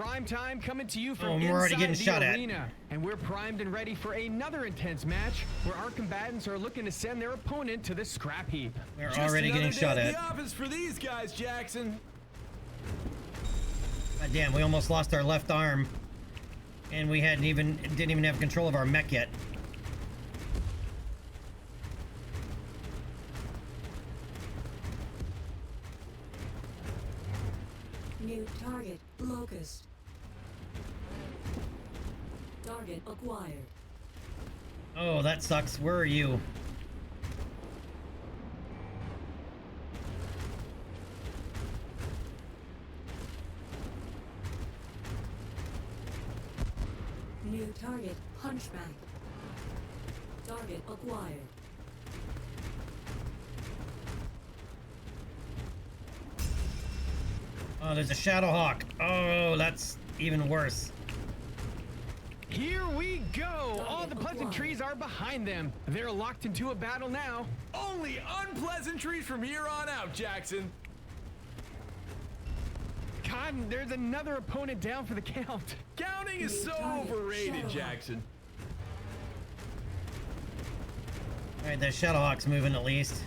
D: Prime time coming to you from
A: Oh, we're already
D: inside
A: getting
D: the
A: shot at.
D: arena. And we're primed and ready for another intense match where our combatants are looking to send their opponent to the scrap heap.
A: We're
E: Just
A: already
E: another
A: getting
E: day
A: shot
E: at
A: at.
E: the office for these guys, Jackson.
A: God damn, we almost lost our left arm. And we didn't even have control of our mech yet.
F: New target, Locust. Target acquired.
A: Oh, that sucks. Where are you?
F: New target, Hunchback. Target acquired.
A: Oh, there's a Shadowhawk. Oh, that's even worse.
D: Here we go! All the pleasantries are behind them. They're locked into a battle now.
E: Only unpleasantries from here on out, Jackson.
D: God, there's another opponent down for the count.
E: Counting is
F: New
E: so
F: target,
E: overrated,
F: Shadowhawk.
E: Jackson.
A: Alright, the Shadowhawk's moving at least.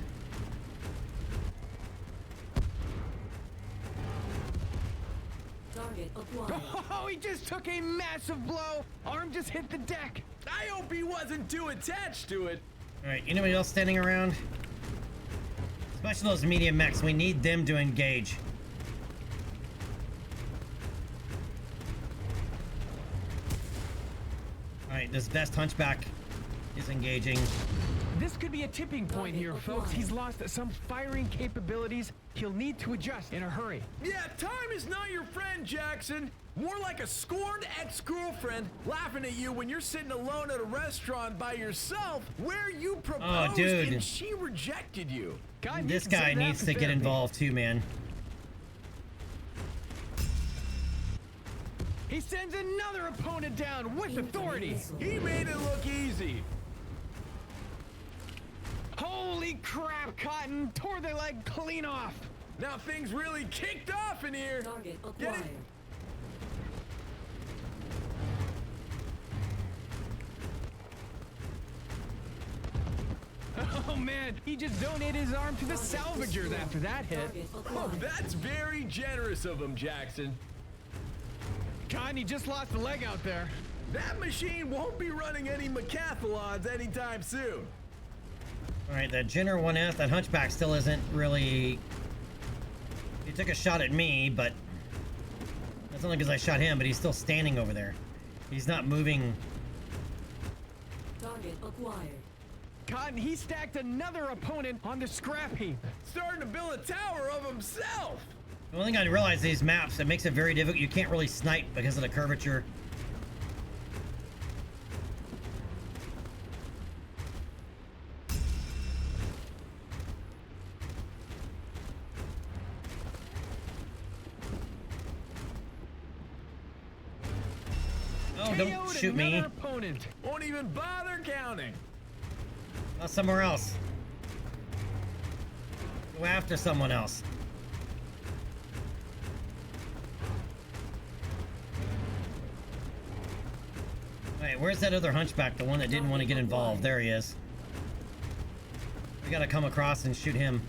F: Target acquired.
D: Oh, he just took a massive blow. Arm just hit the deck.
E: I hope he wasn't too attached to it.
A: Alright, anybody else standing around? Especially those medium mechs, we need them to engage. Alright, this best Hunchback is engaging.
D: This could be a tipping point here, folks. He's lost some firing capabilities. He'll need to adjust in a hurry.
E: Yeah, time is not your friend, Jackson. More like a scorned ex-girlfriend laughing at you when you're sitting alone at a restaurant by yourself where you proposed
A: dude.
E: and she rejected you.
D: God,
A: This
D: you can
A: guy
D: save that
A: needs
D: for
A: to get
D: therapy.
A: involved too, man.
D: He sends another opponent down with authority.
E: He made it look easy.
D: Holy crap, Cotton tore their leg clean off.
E: Now things really kicked off in here.
F: Target
E: Get
F: acquired.
E: it?
D: Oh man, he just donated his arm to the salvagers after that hit.
F: Target
E: Oh,
F: acquired.
E: that's very generous of him, Jackson.
D: Cotton, he just lost a leg out there.
E: That machine won't be running any mechathlons anytime soon.
A: Alright, that Jenner 1S, that Hunchback still isn't really... He took a shot at me, but... That's only because I shot him, but he's still standing over there. He's not moving.
F: Target acquired.
D: Cotton, he stacked another opponent on the scrap heap.
E: Starting to build a tower of himself.
A: The only thing I realize these maps, it makes it very difficult. You can't really snipe because of the curvature. Oh, don't
D: KO'd
A: shoot me.
D: another opponent.
E: Won't even bother counting.
A: Somewhere else. Go after someone else. Alright, where's that other Hunchback? The one that didn't want to get involved. There he is. We gotta come across and shoot him.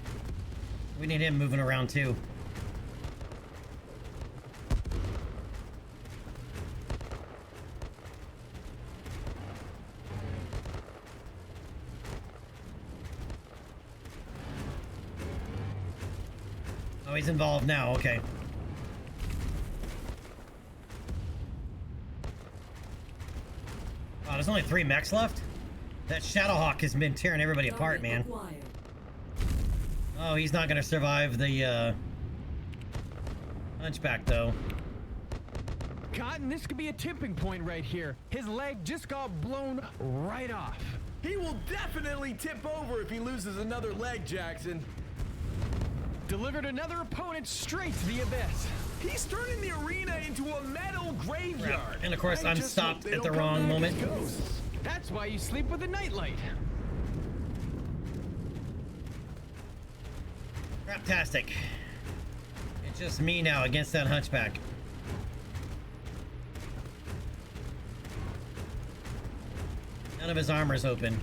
A: We need him moving around too. Oh, he's involved now. Okay. Oh, there's only 3 mechs left? That Shadowhawk has been tearing everybody apart, man.
F: Acquired.
A: Oh, he's not gonna survive the, Hunchback, though.
D: Cotton, this could be a tipping point right here. His leg just got blown right off.
E: He will definitely tip over if he loses another leg, Jackson.
D: Delivered another opponent straight to the abyss.
E: He's turning the arena into a metal graveyard.
A: And of course,
E: I
A: I'm
E: just
A: stopped
E: hope they
A: at the
E: don't come
A: wrong
E: back
A: moment.
E: as ghosts.
D: That's why you sleep with a nightlight.
A: Craptastic. It's just me now against that Hunchback. None of his armor's open.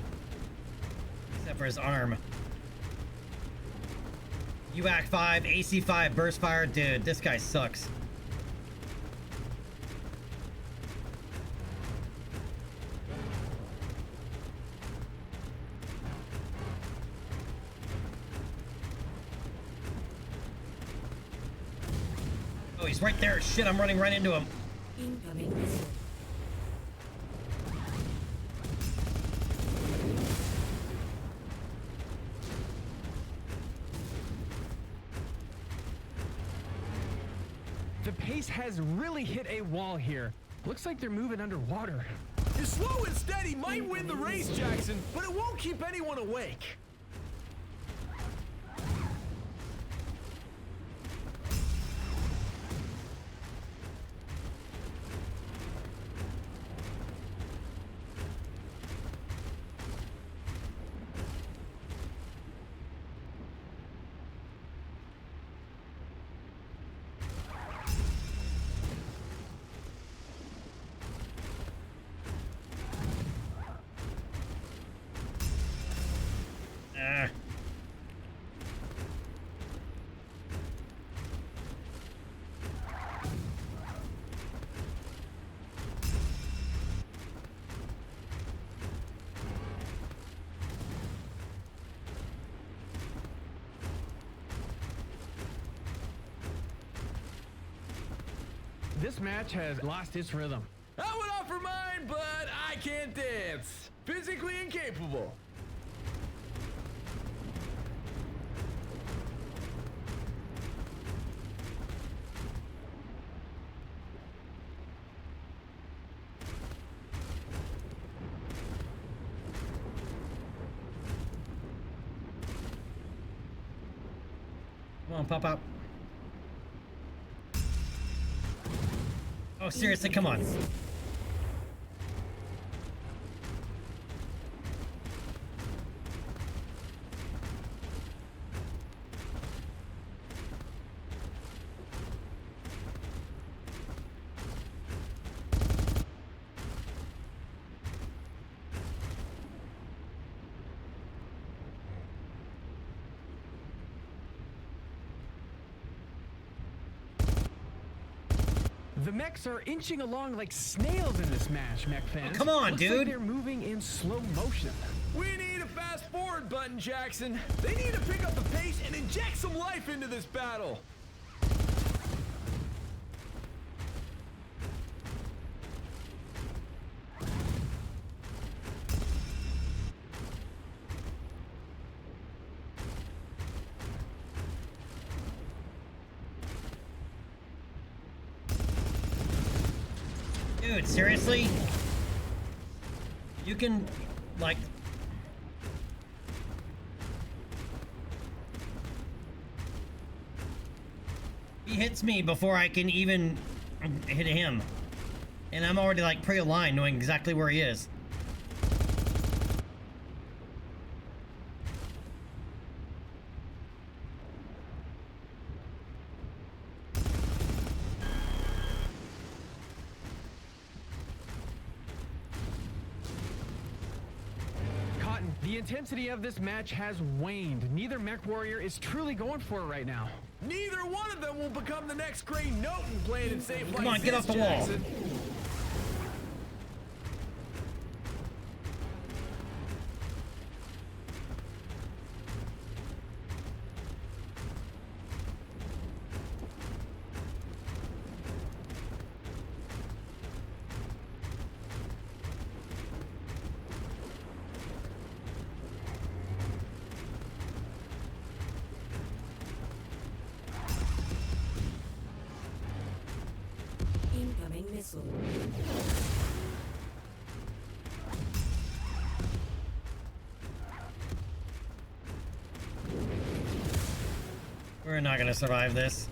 A: Except for his arm. UAC 5, AC 5, burst fire. Dude, this guy sucks. Oh, he's right there. Shit, I'm running right into him.
F: Incoming missile.
D: The pace has really hit a wall here. Looks like they're moving underwater.
E: Your slow and steady might win the race, Jackson, but it won't keep anyone awake.
D: This match has lost its rhythm.
E: I would offer mine, but I can't dance. Physically incapable.
A: Come on, pop out. Oh, seriously, come on.
D: The Mechs are inching along like snails in this match, Mech fans.
A: Oh, come on,
D: Looks
A: dude.
D: like they're moving in slow motion.
E: We need a fast forward button, Jackson. They need to pick up the pace and inject some life into this battle.
A: Dude, seriously? You can, like... He hits me before I can even hit him. And I'm already, like, pre-aligned, knowing exactly where he is.
D: The intensity of this match has waned. Neither Mech Warrior is truly going for it right now.
E: Neither one of them will become the next Grey Noten playing it safe like
A: Come on, get off the wall.
E: Jackson.
F: Incoming missile.
A: We're not gonna survive this.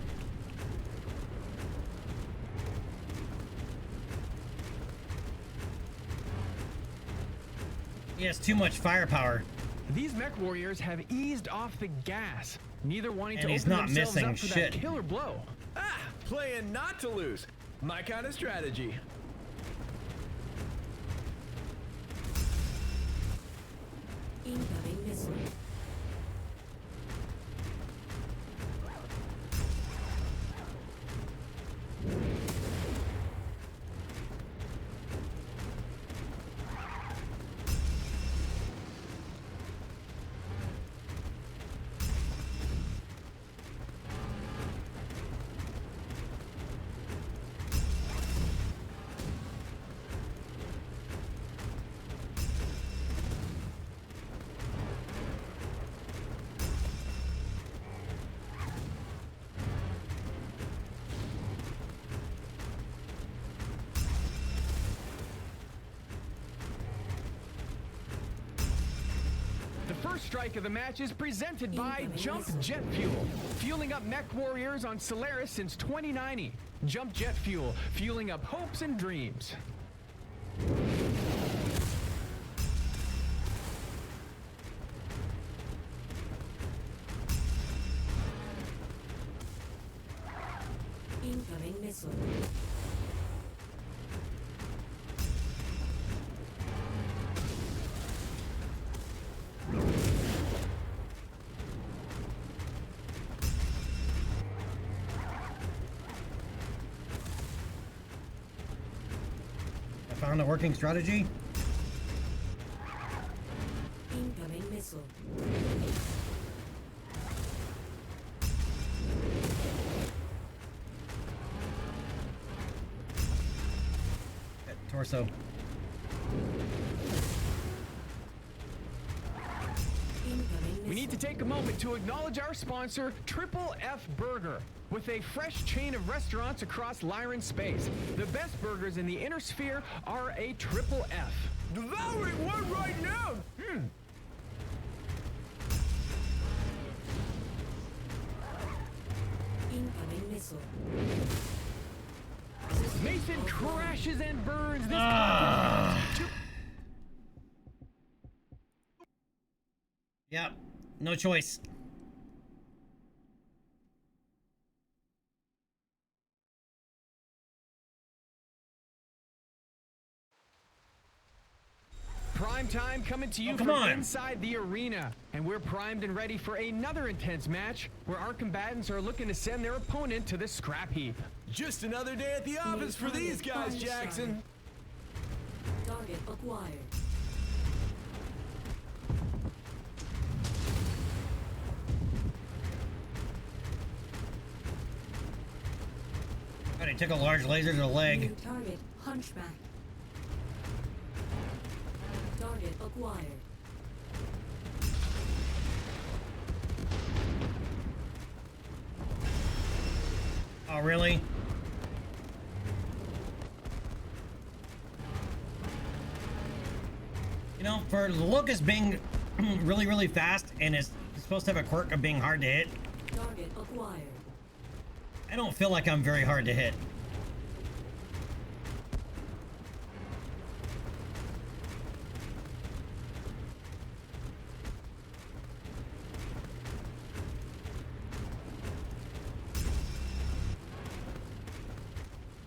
A: He has too much firepower.
D: These Mech Warriors have eased off the gas, neither wanting
A: And
D: to
A: he's
D: open
A: not
D: themselves
A: missing
D: up for
A: shit.
D: that killer blow.
E: Ah, playing not to lose. My kind of strategy.
F: missile.
D: First strike of the match is presented by Jump Jet Fuel, fueling up mech warriors on Solaris since 2090. Jump Jet Fuel, fueling up hopes and dreams.
F: Incoming missile.
A: Found a working strategy.
F: Incoming missile.
A: Torso.
D: We need to take a moment to acknowledge our sponsor, Triple F Burger. With a fresh chain of restaurants across Lyran space, the best burgers in the inner sphere are a Triple F.
E: Devouring one right now!
F: Incoming missile.
D: Mason crashes and burns this continent.
A: Yeah, no choice.
D: Prime time coming to you from inside the arena, and we're primed and ready for another intense match where our combatants are looking to send their opponent to the scrap heap.
E: Just another day at the office for these guys, Jackson.
F: Target acquired.
A: Oh, he took a large laser to the leg.
F: New target hunchback. Target acquired.
A: Oh, really? You know, for the look as being really, really fast and is supposed to have a quirk of being hard to hit,
F: Target acquired.
A: I don't feel like I'm very hard to hit.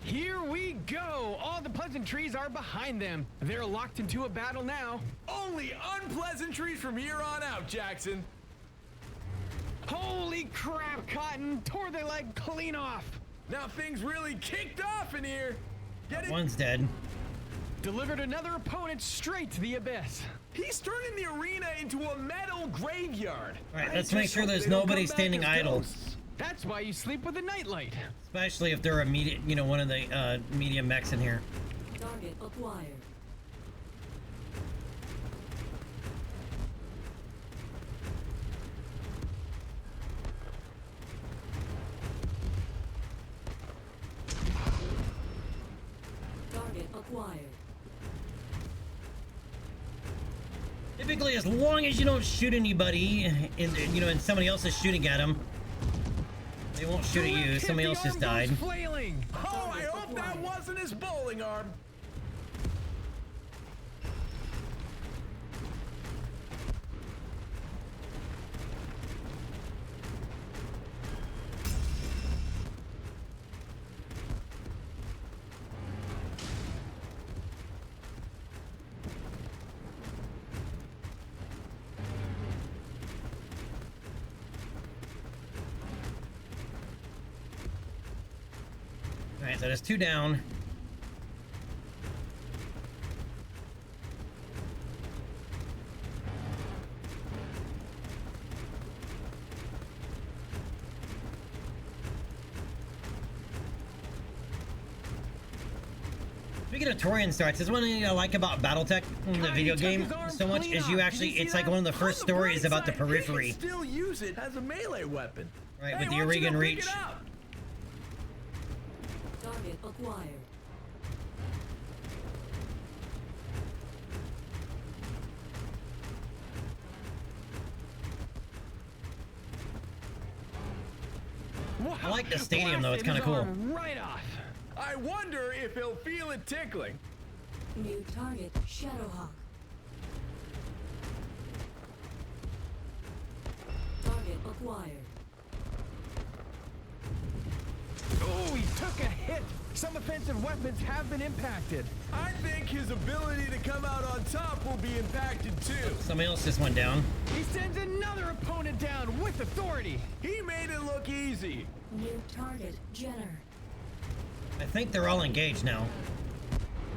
D: Here we go! All the pleasantries are behind them. They're locked into a battle now.
E: Only unpleasantries from here on out, Jackson.
D: Holy crap, Cotton! Tore their leg clean off!
E: Now things really kicked off in here. Get it?
A: One's dead.
D: Delivered another opponent straight to the abyss.
E: He's turning the arena into a metal graveyard.
A: All right, let's make sure there's nobody standing idle.
D: That's why you sleep with a nightlight.
A: Especially if they're a media, you know, one of the medium mechs in here.
F: Target acquired. Target acquired.
A: Typically, as long as you don't shoot anybody, and somebody else is shooting at them, they won't shoot at you. Somebody else just died.
D: Flailing.
E: Oh, I hope that wasn't his bowling arm.
A: Alright, so there's 2 down. Speaking of Torian starts, there's one thing I like about BattleTech in the video game so much is you actually, it's like one of the first stories about the periphery.
E: You can still use it as a melee weapon.
A: Right,
E: Hey,
A: with the
E: why don't you
A: Origan
E: go pick
A: Reach.
E: it up?
F: Target acquired.
A: I like the stadium though, it's kind of cool.
D: Right off.
E: I wonder if he'll feel it tickling.
F: New target, Shadowhawk. Target acquired.
D: Oh, he took a hit. Some offensive weapons have been impacted.
E: I think his ability to come out on top will be impacted too.
A: Somebody else just went down.
D: He sends another opponent down with authority.
E: He made it look easy.
F: New target, Jenner.
A: I think they're all engaged now.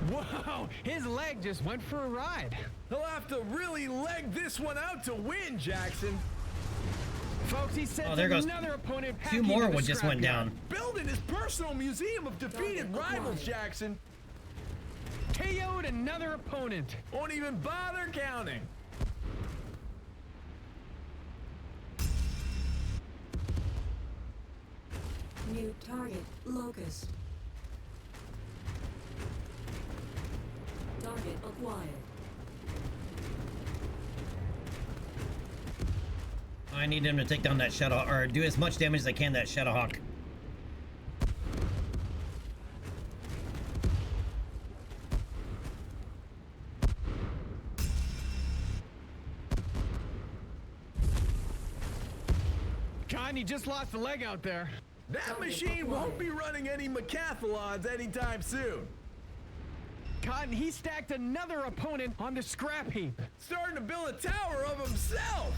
D: Whoa, his leg just went for a ride.
E: He'll have to really leg this one out to win, Jackson.
D: Folks, he sends
A: there goes
D: another opponent.
A: 2 more would just went down.
E: Building his personal museum of defeated rivals, Jackson.
D: KO'd another opponent.
E: Won't even bother counting.
F: New target, Locust. Target acquired.
A: I need him to take down that Shadow, or do as much damage as I can to that Shadowhawk.
D: God, he just lost a leg out there.
E: That machine won't be running any mechathlons anytime soon.
D: Cotton, he stacked another opponent on the scrap heap.
E: Starting to build a tower of himself.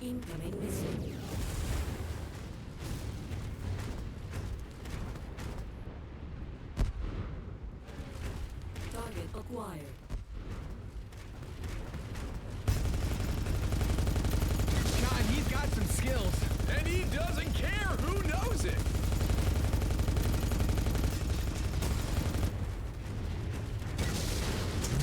F: Incoming missile. Target acquired.
D: God, he's got some skills.
E: And he doesn't care who knows it.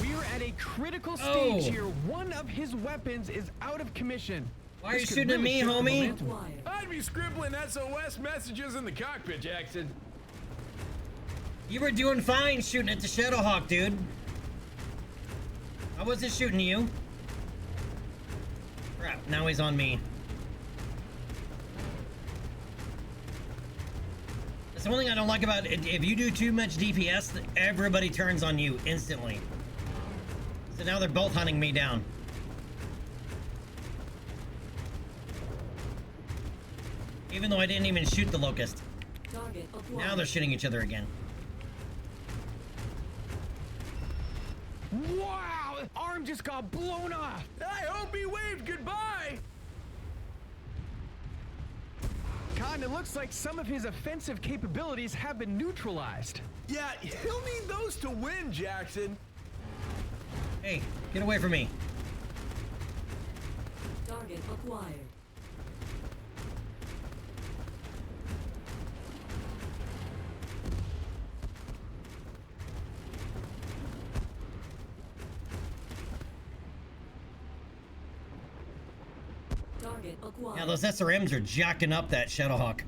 D: We're at a critical stage here. One of his weapons is out of commission.
A: Why are you
D: This could
A: shooting at
D: really
A: me,
D: shift the
A: homie?
D: momentum.
F: Acquired.
E: I'd be scribbling SOS messages in the cockpit, Jackson.
A: You were doing fine shooting at the Shadowhawk, dude. I wasn't shooting you. Crap, now he's on me. That's the one thing I don't like about it. If you do too much DPS, everybody turns on you instantly. So now they're both hunting me down. Even though I didn't even shoot the Locust.
F: Target acquired.
A: Now they're shooting each other again.
D: Wow! Arm just got blown off.
E: I hope he waved goodbye.
D: Cotton, it looks like some of his offensive capabilities have been neutralized.
E: Yeah, he'll need those to win, Jackson.
A: Hey, get away from me.
F: Target acquired. Target acquired.
A: Yeah, those SRMs are jacking up that Shadowhawk.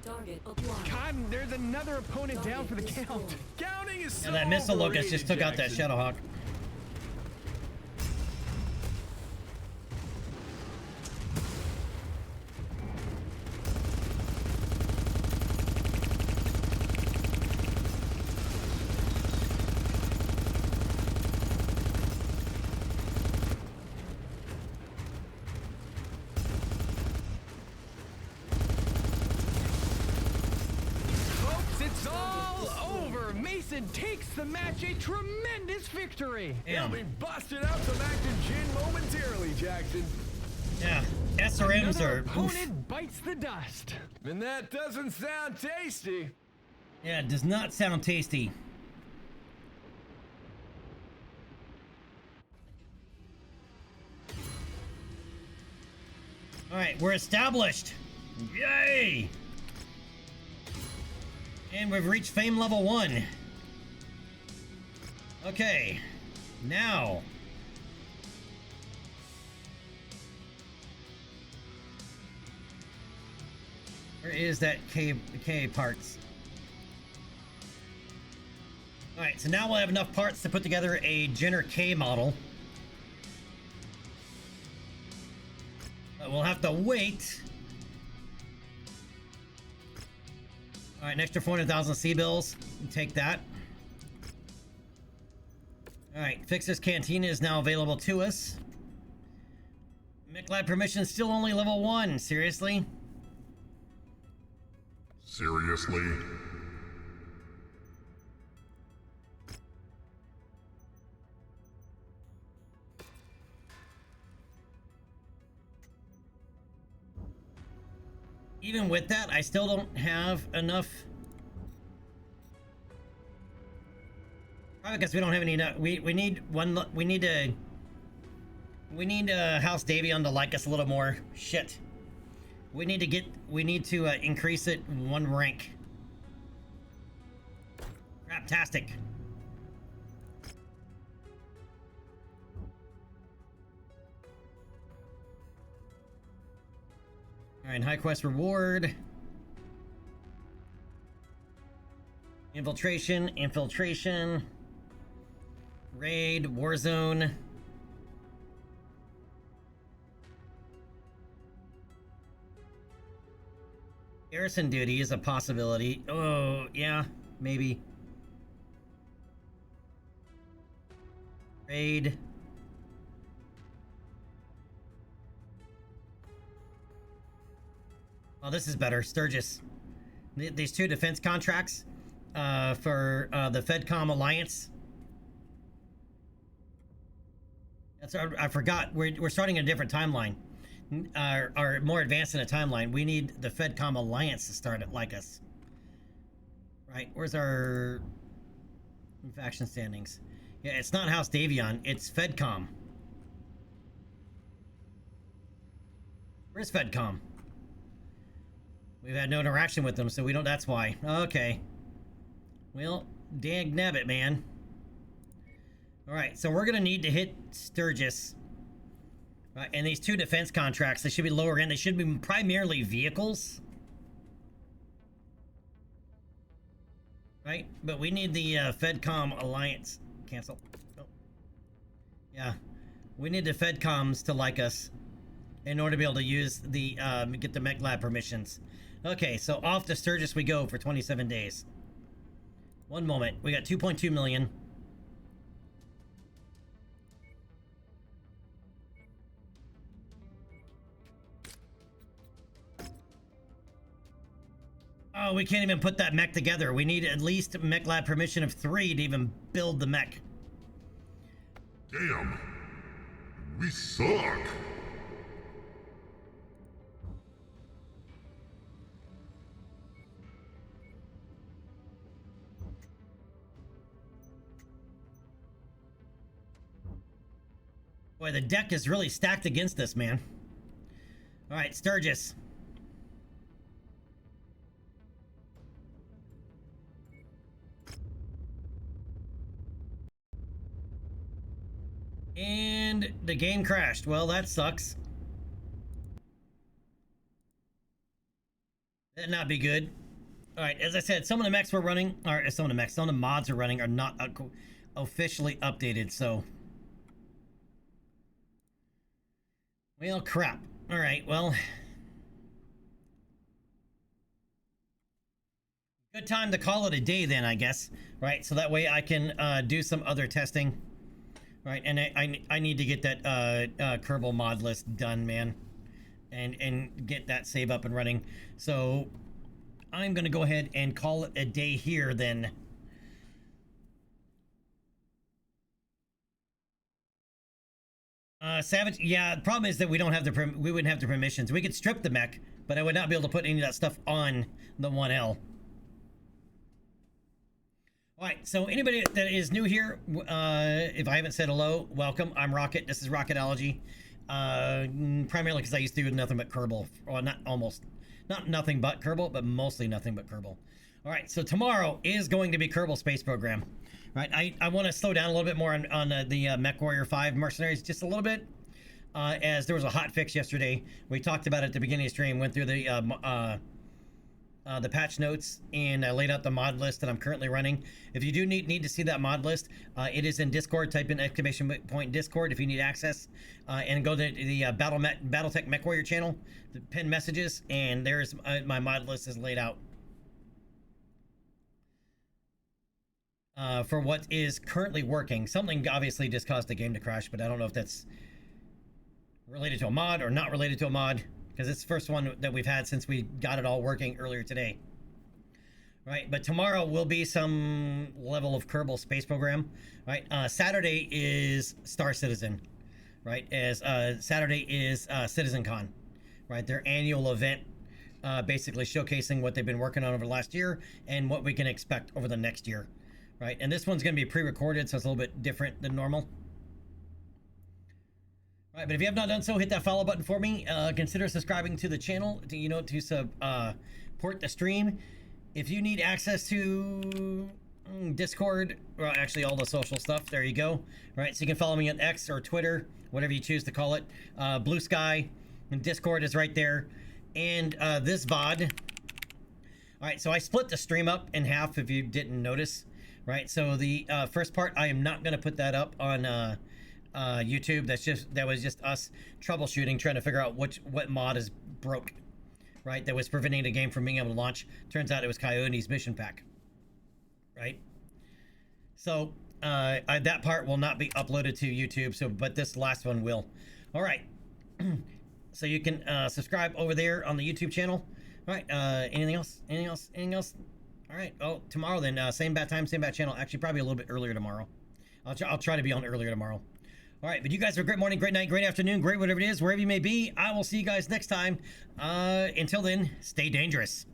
F: Target acquired.
D: Cotton, there's another opponent down for the count.
E: Counting is so
A: And that missile Locust just took
E: overrated,
A: out that
E: Jackson.
A: Shadowhawk.
D: Jackson takes the match a tremendous victory.
E: He'll be busting out some active gin momentarily, Jackson.
A: Yeah, SRMs
D: Another
A: are.
D: opponent bites the dust.
E: And that doesn't sound tasty.
A: Yeah, it does not sound tasty. All right, we're established. Yay! And we've reached fame level 1. Okay, now. Where is that K parts? All right, so now we'll have enough parts to put together a Jenner K model. But we'll have to wait. All right, an extra 400,000 C-bills. Take that. All right, Fixer's Cantina is now available to us. Mechlab permission still only level 1. Seriously?
C: Seriously?
A: Even with that, I still don't have enough. Probably because we don't have any. We need one. We need House Davion to like us a little more. Shit. We need to increase it 1 rank. Craptastic. All right, high quest reward. Infiltration. Raid, Warzone. Garrison duty is a possibility. Oh, yeah, maybe. Raid. Oh, this is better. Sturgis. These 2 defense contracts for the FedCom Alliance. That's I forgot. We're starting a different timeline. Are more advanced in a timeline. We need the FedCom Alliance to start it like us. Right? Where's our faction standings? Yeah, it's not House Davion. It's FedCom. Where's FedCom? We've had no interaction with them, so we don't. That's why. Okay. Well, dag nabbit, man. All right, so we're gonna need to hit Sturgis. And these 2 defense contracts, they should be lower end. They should be primarily vehicles. Right? But we need the FedCom Alliance. Cancel. Oh. Yeah. We need the FedComs to like us in order to be able to use the, get the Mechlab permissions. Okay, so off to Sturgis we go for 27 days. 1 moment. We got 2.2 million. Oh, we can't even put that mech together. We need at least Mechlab permission of 3 to even build the mech.
C: Damn. We suck.
A: Boy, the deck is really stacked against us, man. All right, Sturgis. And the game crashed. Well, that sucks. That'd not be good. All right, as I said, some of the mechs we're running, or some of the mods are running are not officially updated, so. Well, crap. All right, well. Good time to call it a day then, I guess. Right, so that way I can do some other testing. Right, and I need to get that Kerbal mod list done, man. And get that save up and running. So I'm gonna go ahead and call it a day here then. Savage, yeah, the problem is that we don't have we wouldn't have the permissions. We could strip the mech, but I would not be able to put any of that stuff on the 1L. All right, so anybody that is new here, if I haven't said hello, welcome. I'm Rocket. This is Rocketology. Primarily because I used to do nothing but Kerbal. Well, not nothing but Kerbal, but mostly nothing but Kerbal. All right, so tomorrow is going to be Kerbal Space Program. Right, I want to slow down a little bit more on the MW5 mercenaries just a little bit, as there was a hot fix yesterday. We talked about it at the beginning of the stream, went through the patch notes, and I laid out the mod list that I'm currently running. If you do need to see that mod list, it is in Discord. Type in ! Discord if you need access, and go to the BattleTech Mech Warrior channel, the pinned messages, and there's my mod list is laid out. For what is currently working. Something obviously just caused the game to crash, but I don't know if that's related to a mod or not related to a mod, because it's the first one that we've had since we got it all working earlier today. Right, but tomorrow will be some level of Kerbal Space Program. Right, Saturday is Star Citizen. Right, as Saturday is CitizenCon. Right, their annual event, basically showcasing what they've been working on over the last year and what we can expect over the next year. Right, and this one's going to be pre-recorded, so it's a little bit different than normal. Right, but if you have not done so, hit that follow button for me. Consider subscribing to the channel to support the stream. If you need access to Discord, or actually all the social stuff, there you go. Right, so you can follow me on X or Twitter, whatever you choose to call it. Blue Sky, and Discord is right there. And this VOD. All right, so I split the stream up in half if you didn't notice. Right, so the first part, I am not going to put that up on YouTube. That was just us troubleshooting, trying to figure out what mod is broke, right? That was preventing the game from being able to launch. Turns out it was Coyote's mission pack, right? So that part will not be uploaded to YouTube. But this last one will. All right, so you can subscribe over there on the YouTube channel. All right, anything else? Anything else? All right. Oh, tomorrow then, same bat time, same bat channel. Actually, probably a little bit earlier tomorrow. I'll try to be on earlier tomorrow. All right, but you guys have a great morning, great night, great afternoon, great whatever it is, wherever you may be. I will see you guys next time. Until then, stay dangerous.